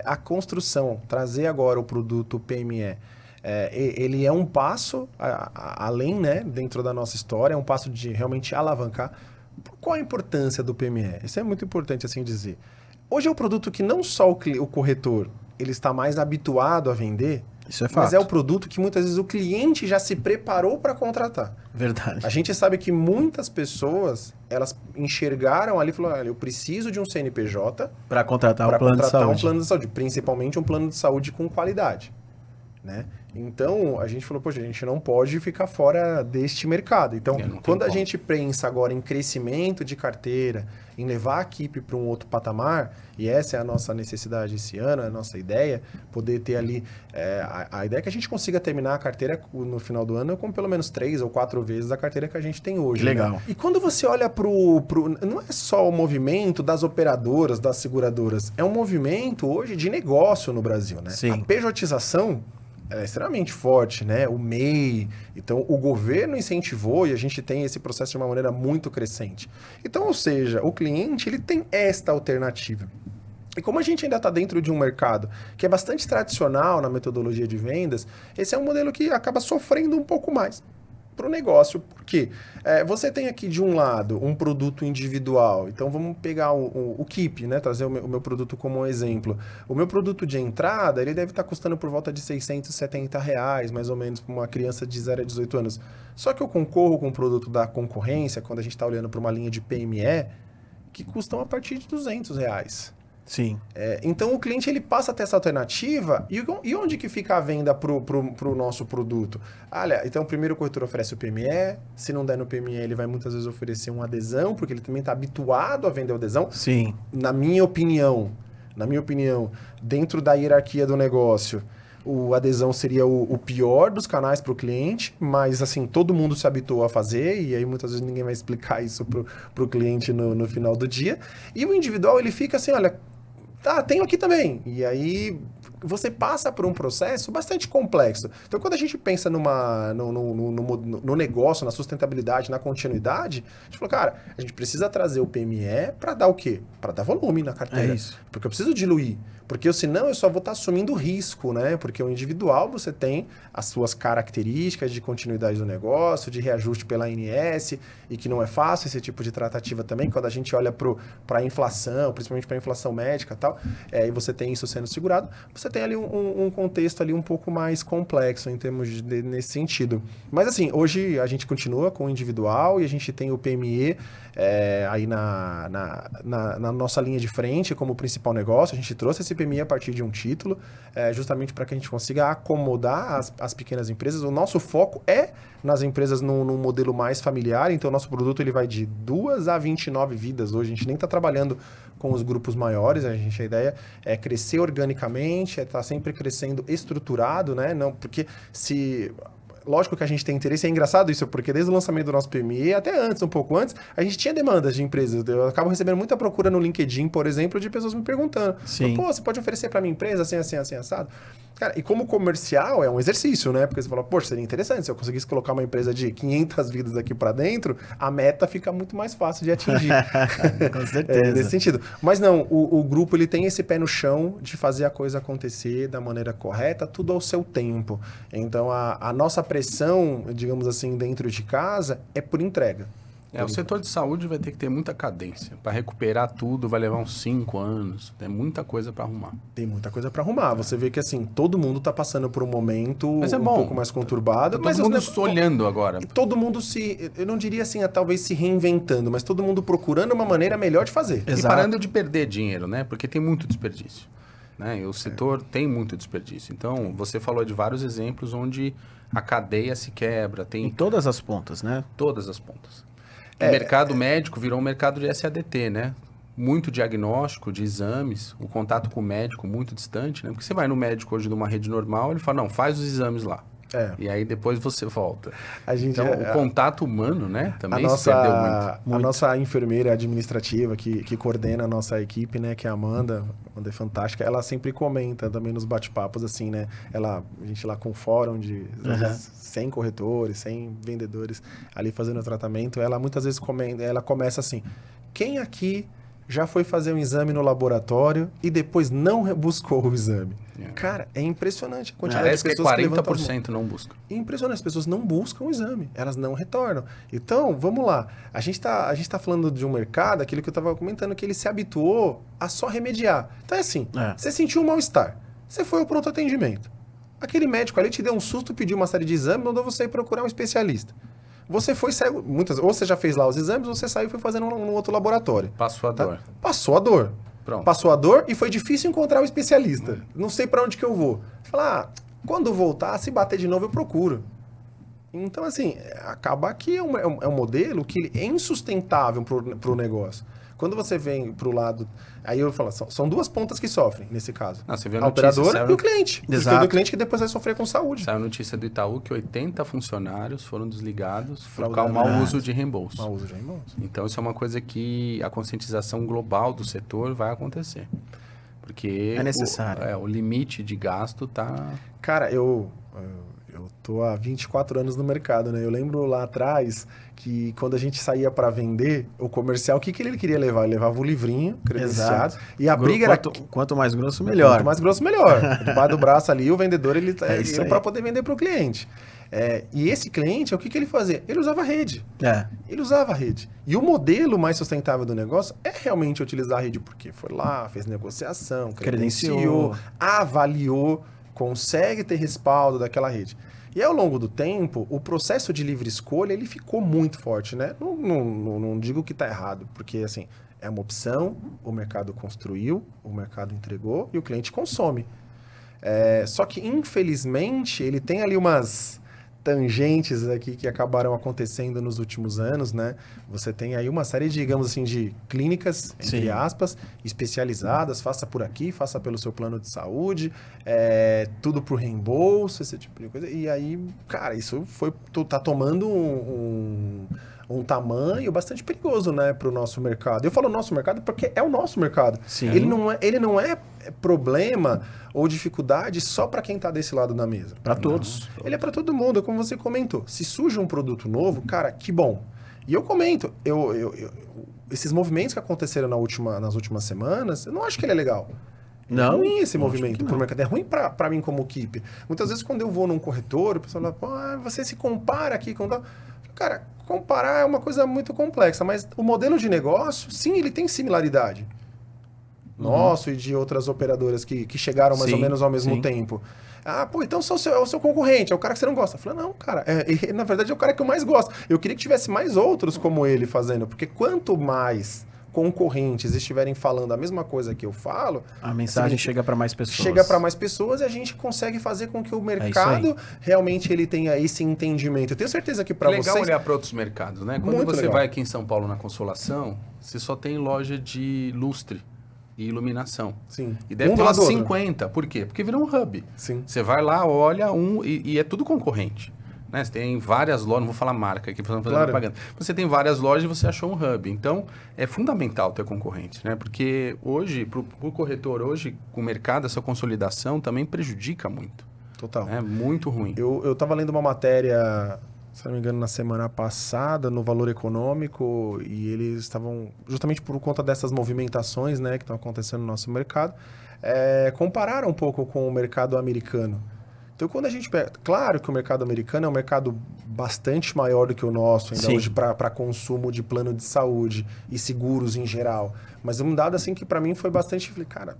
A construção, trazer agora o produto PME, ele é um passo além, né, dentro da nossa história, é um passo de realmente alavancar. Qual a importância do PME? Isso é muito importante assim dizer. Hoje é um produto que não só o corretor ele está mais habituado a vender, isso é fato. Mas é o produto que muitas vezes o cliente já se preparou para contratar. Verdade. A gente sabe que muitas pessoas, elas enxergaram ali e falaram, olha, eu preciso de um CNPJ para contratar um plano de saúde. Principalmente um plano de saúde com qualidade, né? Então, a gente falou, poxa, a gente não pode ficar fora deste mercado. Então, quando a gente pensa agora em crescimento de carteira, em levar a equipe para um outro patamar, e essa é a nossa necessidade esse ano, a nossa ideia, poder ter ali... a ideia é que a gente consiga terminar a carteira no final do ano com pelo menos 3 ou 4 vezes a carteira que a gente tem hoje. Legal. Né? E quando você olha não é só o movimento das operadoras, das seguradoras, é um movimento hoje de negócio no Brasil, né? Sim. A pejotização é extremamente forte, né? O MEI, então o governo incentivou e a gente tem esse processo de uma maneira muito crescente. Então, ou seja, o cliente ele tem esta alternativa. E como a gente ainda está dentro de um mercado que é bastante tradicional na metodologia de vendas, esse é um modelo que acaba sofrendo um pouco mais para o negócio. Por quê? Você tem aqui de um lado um produto individual. Então vamos pegar o Keep, né? Trazer o meu produto como um exemplo. O meu produto de entrada, ele deve estar custando por volta de R$670, mais ou menos, para uma criança de 0 a 18 anos. Só que eu concorro com o produto da concorrência, quando a gente está olhando para uma linha de PME, que custam a partir de R$200. Sim. Então o cliente ele passa a ter essa alternativa e onde que fica a venda pro nosso produto? Olha, então primeiro o corretor oferece o PME, se não der no PME ele vai muitas vezes oferecer uma adesão, porque ele também está habituado a vender o adesão. Sim. Na minha opinião, dentro da hierarquia do negócio, o adesão seria o pior dos canais para o cliente, mas assim, todo mundo se habituou a fazer, e aí muitas vezes ninguém vai explicar isso pro cliente no final do dia. E o individual, ele fica assim, olha, tá, tenho aqui também. E aí você passa por um processo bastante complexo. Então, quando a gente pensa no negócio, na sustentabilidade, na continuidade, a gente falou, cara, a gente precisa trazer o PME para dar o quê? Para dar volume na carteira. É isso. Porque eu preciso diluir. Porque senão eu só vou estar assumindo risco, né? Porque o individual você tem as suas características de continuidade do negócio, de reajuste pela ANS, e que não é fácil esse tipo de tratativa também, quando a gente olha para a inflação, principalmente para a inflação médica e tal, e você tem isso sendo segurado, você tem ali um contexto ali um pouco mais complexo em termos nesse sentido. Mas assim, hoje a gente continua com o individual e a gente tem o PME aí na nossa linha de frente como principal negócio. A gente trouxe esse PME a partir de um título, justamente para que a gente consiga acomodar as pequenas empresas. O nosso foco é nas empresas num modelo mais familiar, então o nosso produto ele vai de 2 a 29 vidas hoje. A gente nem está trabalhando com os grupos maiores, a ideia é crescer organicamente, estar sempre crescendo estruturado, né? Não, porque se... Lógico que a gente tem interesse, é engraçado isso, porque desde o lançamento do nosso PME, até antes, um pouco antes, a gente tinha demandas de empresas. Eu acabo recebendo muita procura no LinkedIn, por exemplo, de pessoas me perguntando, pô, você pode oferecer para minha empresa assim, assim, assim, assado? Cara, e como comercial é um exercício, né? Porque você fala, poxa, seria interessante, se eu conseguisse colocar uma empresa de 500 vidas aqui para dentro, a meta fica muito mais fácil de atingir. Com certeza. Nesse sentido. Mas não, o grupo ele tem esse pé no chão de fazer a coisa acontecer da maneira correta, tudo ao seu tempo. Então, a nossa pressão, digamos assim, dentro de casa é por entrega. O setor de saúde vai ter que ter muita cadência. Para recuperar tudo vai levar uns 5 anos. Tem muita coisa para arrumar. Tem muita coisa para arrumar. Você vê que assim, todo mundo está passando por um momento um pouco mais conturbado. Todo mundo olhando agora. Todo mundo eu não diria assim, talvez se reinventando, mas todo mundo procurando uma maneira melhor de fazer. Exato. E parando de perder dinheiro, né? Porque tem muito desperdício. Né? E o setor tem muito desperdício. Então, você falou de vários exemplos onde a cadeia se quebra. Em todas as pontas, né? Todas as pontas. O mercado médico virou um mercado de SADT, né? Muito diagnóstico de exames, o contato com o médico muito distante, né? Porque você vai no médico hoje numa rede normal, ele fala, não, faz os exames lá. E aí depois você volta. Então, o contato humano, né? Também se perdeu muito. A nossa enfermeira administrativa que coordena a nossa equipe, né? Que é a Amanda é fantástica. Ela sempre comenta também nos bate-papos, assim, né? A gente lá com o fórum de 100 corretores, 100 vendedores ali fazendo o tratamento. Ela muitas vezes ela começa assim, quem aqui já foi fazer um exame no laboratório e depois não buscou o exame? Cara, é impressionante a quantidade de pessoas que 40% não buscam. É impressionante, as pessoas não buscam o exame, elas não retornam. Então, vamos lá. A gente tá falando de um mercado, aquilo que eu estava comentando, que ele se habituou a só remediar. Então é assim, você sentiu um mal-estar, você foi ao pronto atendimento. Aquele médico ali te deu um susto, pediu uma série de exames, mandou você ir procurar um especialista. Você foi, saiu, ou você já fez lá os exames, ou você saiu e foi fazendo num outro laboratório. Passou a dor. Passou a dor. Pronto. Passou a dor e foi difícil encontrar um especialista. Não sei para onde que eu vou. Você fala, Quando voltar, se bater de novo, eu procuro. Então, assim, acaba que é um modelo que é insustentável para o negócio. Quando você vem para o lado... Aí eu falo, são duas pontas que sofrem, nesse caso. Não, você vê a operadora saiu... e o cliente. Exato. O cliente que depois vai sofrer com saúde. Saiu notícia do Itaú que 80 funcionários foram desligados por Fraude. causa do mau uso de reembolso. Mau uso de reembolso. Então, isso é uma coisa que a conscientização global do setor vai acontecer. Porque é necessário. O limite de gasto tá... Cara, eu tô há 24 anos no mercado, né? Eu lembro lá atrás que quando a gente saía para vender, o comercial, o que ele queria levar? Ele levava o livrinho credenciado. Exato. E a briga era... Quanto mais grosso, melhor. Quanto mais grosso, melhor. Debaixo do braço ali, o vendedor, ele isso aí. para poder vender para o cliente. E esse cliente, o que ele fazia? Ele usava a rede. Ele usava a rede. E o modelo mais sustentável do negócio é realmente utilizar a rede, porque foi lá, fez negociação, credenciou, avaliou, consegue ter respaldo daquela rede. E ao longo do tempo, o processo de livre escolha, ele ficou muito forte, né? Não digo que está errado, porque assim, é uma opção, o mercado construiu, o mercado entregou e o cliente consome. Só que, infelizmente, ele tem ali umas tangentes aqui que acabaram acontecendo nos últimos anos, né? Você tem aí uma série, digamos assim, de clínicas, entre aspas, especializadas, faça por aqui, faça pelo seu plano de saúde, tudo por reembolso, esse tipo de coisa. E aí, cara, isso tá tomando um tamanho bastante perigoso, né, para o nosso mercado. Eu falo nosso mercado porque é o nosso mercado. Sim. Ele não é problema ou dificuldade só para quem está desse lado da mesa. Para todos. Ele é para todo mundo, como você comentou. Se surge um produto novo, cara, que bom. E eu comento, esses movimentos que aconteceram nas últimas semanas, eu não acho que ele é legal. Não, é ruim esse movimento pro mercado. É ruim para mim como equipe. Muitas vezes quando eu vou num corretor, o pessoal fala, você se compara aqui com... Cara, comparar é uma coisa muito complexa, mas o modelo de negócio, sim, ele tem similaridade. Nosso e de outras operadoras que chegaram mais ou menos ao mesmo tempo. Então é o seu concorrente, é o cara que você não gosta. Eu falei, não, cara, na verdade é o cara que eu mais gosto. Eu queria que tivesse mais outros como ele fazendo, porque quanto mais concorrentes estiverem falando a mesma coisa que eu falo... A mensagem chega para mais pessoas. Chega para mais pessoas e a gente consegue fazer com que o mercado realmente ele tenha esse entendimento. Eu tenho certeza que para vocês... É legal olhar para outros mercados, né? Quando Muito você legal. vai aqui em São Paulo na Consolação, você só tem loja de lustre e iluminação. Sim. E deve ter do umas lado do 50. Por quê? Porque virou um hub. Sim. Você vai lá, olha e é tudo concorrente. Né? Você tem várias lojas, não vou falar marca aqui, fazer propaganda. Você tem várias lojas e você achou um hub. Então, é fundamental ter concorrente, né? Porque hoje, para o corretor, hoje, com o mercado, essa consolidação também prejudica muito. Total. É muito ruim. Eu estava lendo uma matéria, se não me engano, na semana passada, no Valor Econômico, e eles estavam, justamente por conta dessas movimentações, né, que estão acontecendo no nosso mercado, compararam um pouco com o mercado americano. Então, quando a gente pega... Claro que o mercado americano é um mercado bastante maior do que o nosso, ainda hoje, para consumo de plano de saúde e seguros em geral. Mas um dado, assim, que para mim foi bastante, falei, cara,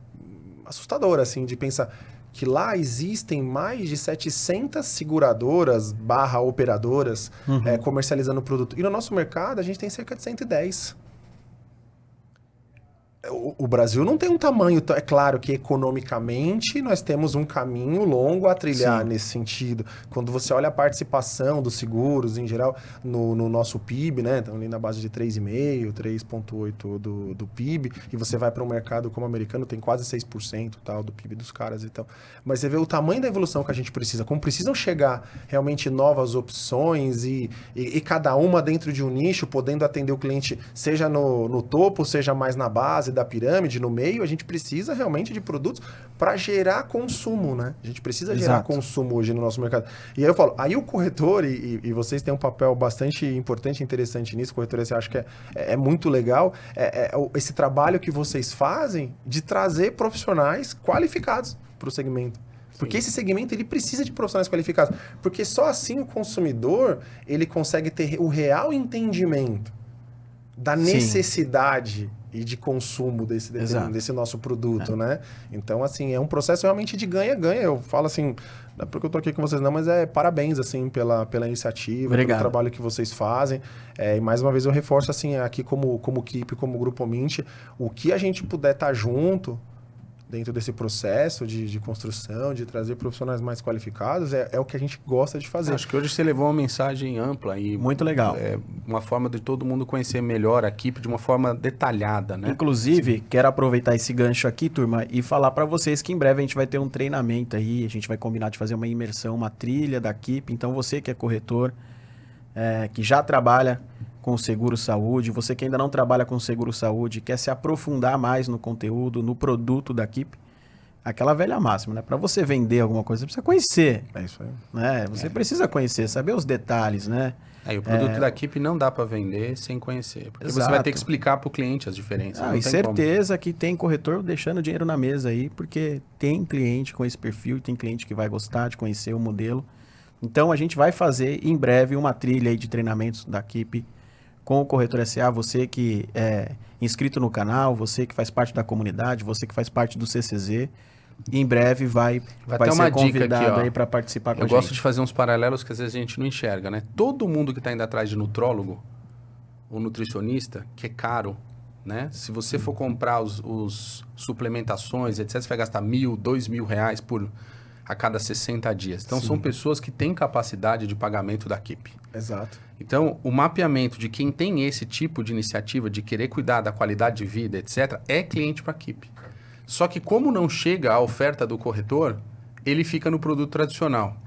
assustador, assim, de pensar que lá existem mais de 700 seguradoras / operadoras comercializando o produto. E no nosso mercado, a gente tem cerca de 110. O Brasil não tem um tamanho... É claro que economicamente nós temos um caminho longo a trilhar nesse sentido. Quando você olha a participação dos seguros em geral no nosso PIB, né? Então, ali na base de 3,5%, 3,8% do PIB, e você vai para um mercado como o americano, tem quase 6% tal, do PIB dos caras e tal. Mas você vê o tamanho da evolução que a gente precisa, como precisam chegar realmente novas opções e cada uma dentro de um nicho, podendo atender o cliente, seja no topo, seja mais na base da pirâmide, no meio, a gente precisa realmente de produtos para gerar consumo, né? A gente precisa gerar consumo hoje no nosso mercado. E aí eu falo, aí o corretor, e vocês têm um papel bastante importante e interessante nisso, corretor, eu acho que é muito legal, esse trabalho que vocês fazem de trazer profissionais qualificados para o segmento. Porque esse segmento ele precisa de profissionais qualificados. Porque só assim o consumidor ele consegue ter o real entendimento da necessidade e de consumo desse nosso produto, né? Então, assim, é um processo realmente de ganha-ganha. Eu falo assim, não é porque eu tô aqui com vocês não, mas parabéns, assim, pela iniciativa, pelo trabalho que vocês fazem. E mais uma vez eu reforço, assim, aqui como equipe, como Grupo Mint, o que a gente puder estar junto, dentro desse processo de construção, de trazer profissionais mais qualificados, é o que a gente gosta de fazer. Acho que hoje você levou uma mensagem ampla e Muito legal. Uma forma de todo mundo conhecer melhor a equipe de uma forma detalhada, né? Inclusive, quero aproveitar esse gancho aqui, turma, e falar para vocês que em breve a gente vai ter um treinamento aí, a gente vai combinar de fazer uma imersão, uma trilha da equipe. Então, você que é corretor, que já trabalha com o Seguro Saúde, você que ainda não trabalha com o Seguro Saúde, quer se aprofundar mais no conteúdo, no produto da equipe, aquela velha máxima, né? Para você vender alguma coisa, você precisa conhecer. É isso aí. Né? Você precisa conhecer, saber os detalhes, né? E o produto da equipe não dá para vender sem conhecer. Porque Exato. você vai ter que explicar para o cliente as diferenças. Ah, não e tem certeza que tem corretor deixando dinheiro na mesa aí, porque tem cliente com esse perfil, tem cliente que vai gostar de conhecer o modelo. Então, a gente vai fazer em breve uma trilha aí de treinamentos da equipe com o Corretor SA, você que é inscrito no canal, você que faz parte da comunidade, você que faz parte do CCZ, em breve vai ter uma ser dica convidado aqui, ó. aí para participar com a Eu gente. gosto de fazer uns paralelos que às vezes a gente não enxerga, né? Todo mundo que está indo atrás de nutrólogo ou nutricionista, que é caro, né? Se você for comprar os suplementações, etc., você vai gastar R$1.000, R$2.000 a cada 60 dias. Então, são pessoas que têm capacidade de pagamento da equipe. Exato. Então, o mapeamento de quem tem esse tipo de iniciativa de querer cuidar da qualidade de vida, etc., é cliente para a equipe. Só que como não chega a oferta do corretor, ele fica no produto tradicional.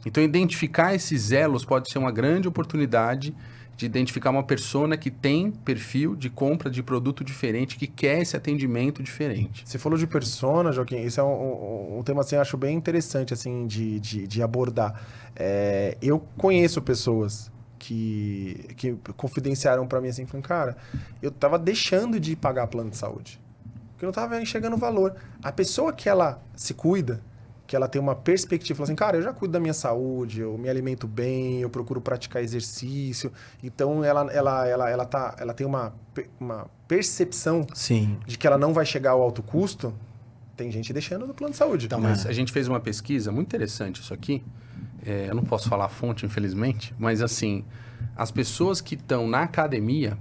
Então, identificar esses elos pode ser uma grande oportunidade de identificar uma persona que tem perfil de compra de produto diferente, que quer esse atendimento diferente. Você falou de persona, Joaquim, isso é um tema, assim, eu acho bem interessante, assim, de abordar. Eu conheço pessoas que confidenciaram para mim, assim, falando, cara, eu tava deixando de pagar plano de saúde, porque eu não tava enxergando o valor. A pessoa que ela se cuida, que ela tem uma perspectiva, fala assim, cara, eu já cuido da minha saúde, eu me alimento bem, eu procuro praticar exercício, então ela tem uma percepção Sim. de que ela não vai chegar ao alto custo, tem gente deixando do plano de saúde. Então, mas a gente fez uma pesquisa muito interessante isso aqui, eu não posso falar a fonte, infelizmente, mas assim, as pessoas que estão na academia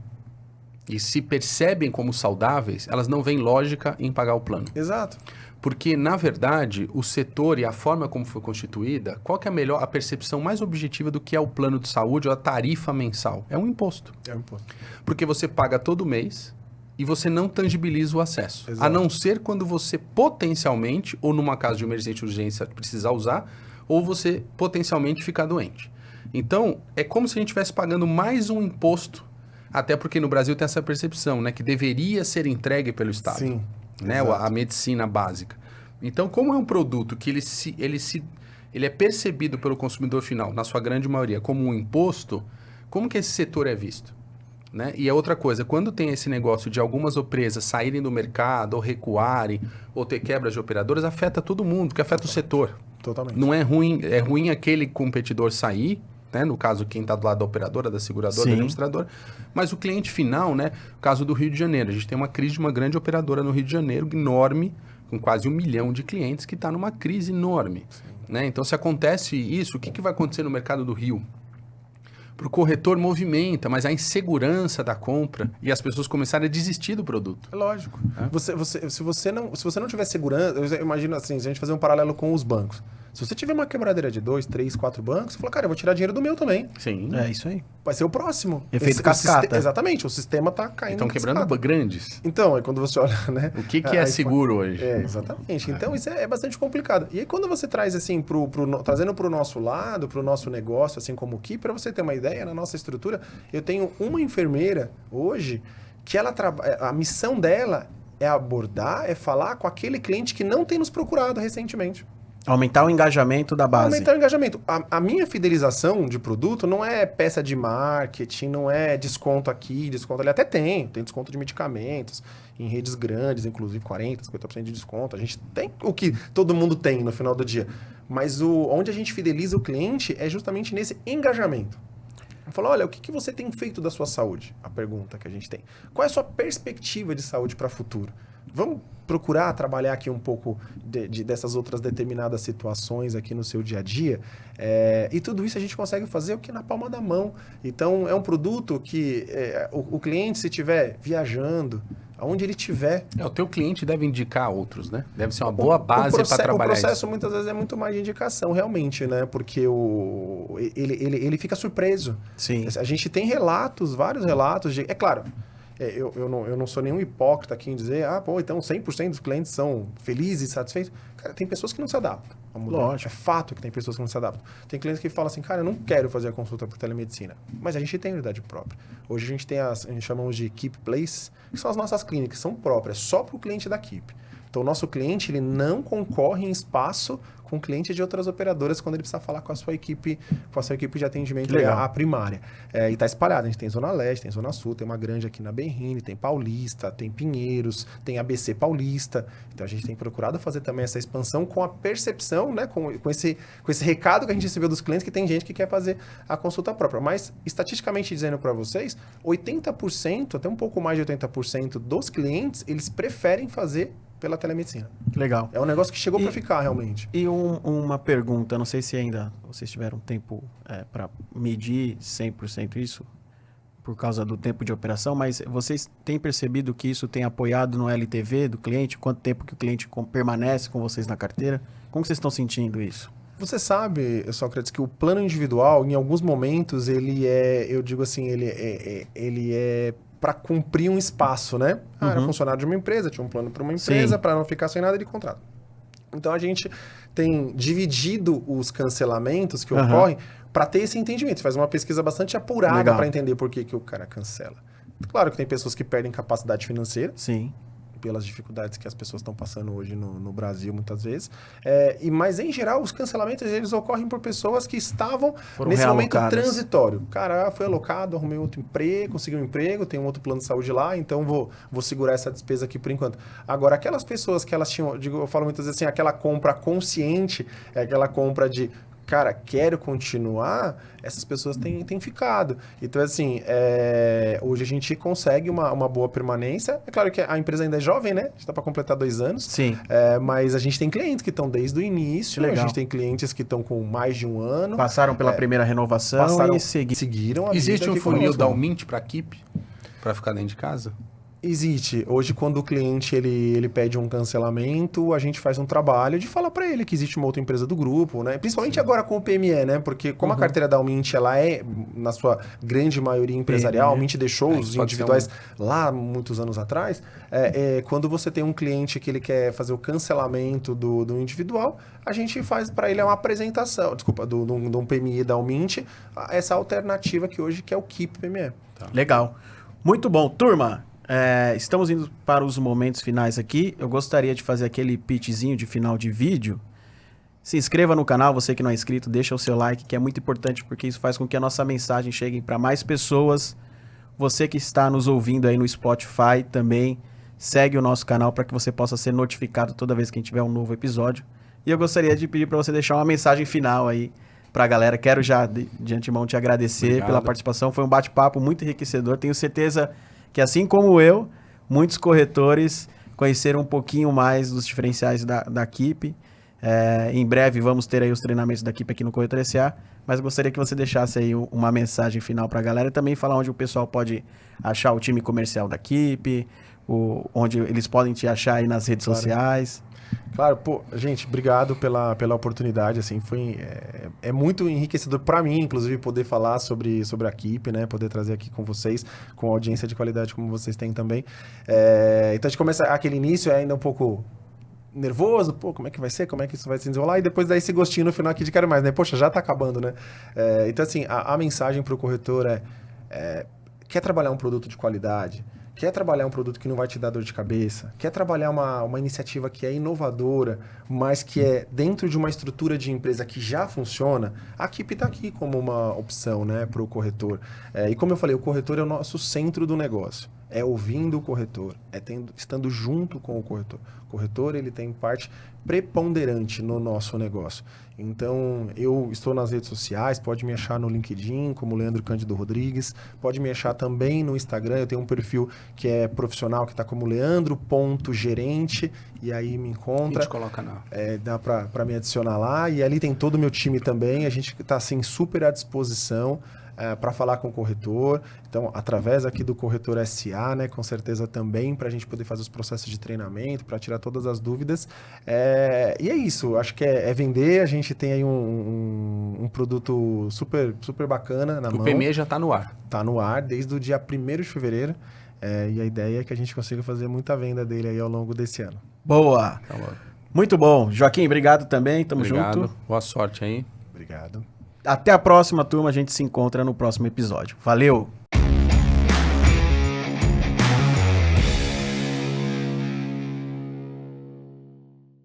e se percebem como saudáveis, elas não veem lógica em pagar o plano. Exato. Porque, na verdade, o setor e a forma como foi constituída, qual que é a percepção mais objetiva do que é o plano de saúde ou a tarifa mensal? É um imposto. É um imposto. Porque você paga todo mês e você não tangibiliza o acesso. Exato. A não ser quando você potencialmente, ou numa caso de emergência e urgência, precisar usar, ou você potencialmente ficar doente. Então, é como se a gente estivesse pagando mais um imposto, até porque no Brasil tem essa percepção, né, que deveria ser entregue pelo Estado. Sim. Né, a medicina básica. Então, como é um produto que ele é percebido pelo consumidor final, na sua grande maioria, como um imposto, como que esse setor é visto? Né? E é outra coisa, quando tem esse negócio de algumas empresas saírem do mercado, ou recuarem, ou ter quebras de operadoras, afeta todo mundo, porque afeta o setor. Totalmente. Não é ruim, é ruim aquele competidor sair, né? No caso, quem está do lado da operadora, da seguradora, Sim. da administradora, mas o cliente final, né? No caso do Rio de Janeiro, a gente tem uma crise de uma grande operadora no Rio de Janeiro, enorme, com quase 1 milhão de clientes, que está numa crise enorme. Né? Então, se acontece isso, o que vai acontecer no mercado do Rio? Para o corretor movimenta, mas a insegurança da compra e as pessoas começarem a desistir do produto. É lógico. Se você não tiver segurança, eu imagino assim, se a gente fazer um paralelo com os bancos. Se você tiver uma quebradeira de 2, 3, 4 bancos, você fala, cara, eu vou tirar dinheiro do meu também. Sim. É isso aí. Vai ser o próximo. Efeito cascata. Exatamente, o sistema está caindo. Estão quebrando grandes. Então, é quando você olha, né? O que é seguro hoje? Exatamente. Então, isso é bastante complicado. E aí, quando você traz, assim, trazendo para o nosso lado, para o nosso negócio, assim como aqui, para você ter uma ideia, na nossa estrutura, eu tenho uma enfermeira hoje que a missão dela é abordar, é falar com aquele cliente que não tem nos procurado recentemente. Aumentar o engajamento da base. Aumentar o engajamento. A minha fidelização de produto não é peça de marketing, não é desconto aqui, desconto ali. Até tem desconto de medicamentos, em redes grandes, inclusive 40%, 50% de desconto. A gente tem o que todo mundo tem no final do dia. Mas onde a gente fideliza o cliente é justamente nesse engajamento. Fala, olha, o que você tem feito da sua saúde? A pergunta que a gente tem. Qual é a sua perspectiva de saúde para o futuro? vamos procurar trabalhar aqui um pouco dessas outras determinadas situações aqui no seu dia a dia. E tudo isso a gente consegue fazer o que na palma da mão. Então, é um produto que o cliente, se estiver viajando, aonde ele estiver... O teu cliente deve indicar outros, né? Deve ser uma boa base para trabalhar isso. O processo, isso. muitas vezes, é muito mais de indicação, realmente, né? Porque ele fica surpreso. Sim. A gente tem relatos, vários relatos de... É claro... Eu não sou nenhum hipócrita aqui em dizer, então 100% dos clientes são felizes e satisfeitos. Cara, tem pessoas que não se adaptam a mudar. Lógico. É fato que tem pessoas que não se adaptam. Tem clientes que falam assim, cara, eu não quero fazer a consulta por telemedicina. Mas a gente tem unidade própria. Hoje a gente tem a gente chamamos de Keep Place, que são as nossas clínicas, são próprias, só para o cliente da Keep. Então, o nosso cliente, ele não concorre em espaço com cliente de outras operadoras quando ele precisa falar com a sua equipe de atendimento a primária. E está espalhado. A gente tem Zona Leste, tem Zona Sul, tem uma grande aqui na Benrini, tem Paulista, tem Pinheiros, tem ABC Paulista. Então, a gente tem procurado fazer também essa expansão com a percepção, né, com esse recado que a gente recebeu dos clientes, que tem gente que quer fazer a consulta própria. Mas, estatisticamente dizendo para vocês, 80%, até um pouco mais de 80% dos clientes, eles preferem fazer pela telemedicina. Legal. É um negócio que chegou para ficar, realmente. E uma pergunta, não sei se ainda vocês tiveram tempo para medir 100% isso, por causa do tempo de operação, mas vocês têm percebido que isso tem apoiado no LTV do cliente? Quanto tempo que o cliente permanece com vocês na carteira? Como vocês estão sentindo isso? Você sabe, Sócrates, que o plano individual, em alguns momentos, ele é para cumprir um espaço, né? Era funcionário de uma empresa, tinha um plano para uma empresa, para não ficar sem nada de contrato. Então, a gente tem dividido os cancelamentos que ocorrem para ter esse entendimento. Faz uma pesquisa bastante apurada para entender por que o cara cancela. Claro que tem pessoas que perdem capacidade financeira. Sim. Pelas dificuldades que as pessoas estão passando hoje no Brasil, muitas vezes. Mas, em geral, os cancelamentos eles ocorrem por pessoas que estavam nesse momento transitório. Cara, foi alocado, arrumei outro emprego, consegui um emprego, tem um outro plano de saúde lá, então vou segurar essa despesa aqui por enquanto. Agora, aquelas pessoas que elas tinham, eu falo muitas vezes assim, aquela compra consciente, aquela compra de... Cara, quero continuar, essas pessoas têm ficado. Então, assim, hoje a gente consegue uma boa permanência. É claro que a empresa ainda é jovem, né? A gente está para completar 2 anos. Sim. Mas a gente tem clientes que estão desde o início. Legal. A gente tem clientes que estão com mais de 1 ano. Passaram pela primeira renovação e seguiram a vida. Existe um funil conosco. da Almint para a Keep? Para ficar dentro de casa? Existe. Hoje, quando o cliente ele pede um cancelamento, a gente faz um trabalho de falar para ele que existe uma outra empresa do grupo, né? Principalmente agora com o PME, né? Porque como a carteira da Almint, ela é, na sua grande maioria empresarial, a Almint deixou os individuais lá muitos anos atrás. Quando você tem um cliente que ele quer fazer o cancelamento do individual, a gente faz para ele uma apresentação, de um PMI da Almint, essa alternativa que hoje que é o Keep PME. Tá. Legal. Muito bom. Turma, estamos indo para os momentos finais aqui. Eu gostaria de fazer aquele pitchzinho de final de vídeo. Se inscreva no canal, você que não é inscrito, deixa o seu like, que é muito importante, porque isso faz com que a nossa mensagem chegue para mais pessoas. Você que está nos ouvindo aí no Spotify também, segue o nosso canal para que você possa ser notificado toda vez que a gente tiver um novo episódio. E eu gostaria de pedir para você deixar uma mensagem final aí para a galera. Quero já de antemão te agradecer pela participação. Foi um bate-papo muito enriquecedor. Tenho certeza que, assim como eu, muitos corretores conheceram um pouquinho mais dos diferenciais da Keep. Em breve vamos ter aí os treinamentos da Keep aqui no Corretor SA, mas gostaria que você deixasse aí uma mensagem final para a galera e também falar onde o pessoal pode achar o time comercial da Keep, onde eles podem te achar aí nas redes sociais. Claro, gente, obrigado pela oportunidade, assim, foi muito enriquecedor para mim, inclusive, poder falar sobre a Keep, né, poder trazer aqui com vocês, com audiência de qualidade como vocês têm também. Então a gente começa aquele início ainda um pouco nervoso, como é que vai ser, como é que isso vai se desenrolar, e depois dá esse gostinho no final aqui de quero mais, né, poxa, já tá acabando, né. Então assim, a mensagem para o corretor quer trabalhar um produto de qualidade, quer trabalhar um produto que não vai te dar dor de cabeça, quer trabalhar uma iniciativa que é inovadora, mas que é dentro de uma estrutura de empresa que já funciona, a Keep está aqui como uma opção, né, para o corretor. E como eu falei, o corretor é o nosso centro do negócio. é ouvindo o corretor, estando junto com o corretor. O corretor, ele tem parte preponderante no nosso negócio. Então, eu estou nas redes sociais, pode me achar no LinkedIn, como Leandro Cândido Rodrigues, pode me achar também no Instagram, eu tenho um perfil que é profissional, que está como leandro.gerente, e aí me encontra. A gente coloca não. Dá para me adicionar lá, e ali tem todo o meu time também, a gente está assim, super à disposição para falar com o corretor, então através aqui do Corretor SA, né, com certeza também, para a gente poder fazer os processos de treinamento, para tirar todas as dúvidas, e é isso, acho que é vender, a gente tem aí um produto super, super bacana na mão. O PME já está no ar. Está no ar desde o dia 1º de fevereiro, e a ideia é que a gente consiga fazer muita venda dele aí ao longo desse ano. Boa! Tá bom. Muito bom. Joaquim, obrigado também, tamo Obrigado. junto. Boa sorte aí. Obrigado. Até a próxima, turma, a gente se encontra no próximo episódio. Valeu!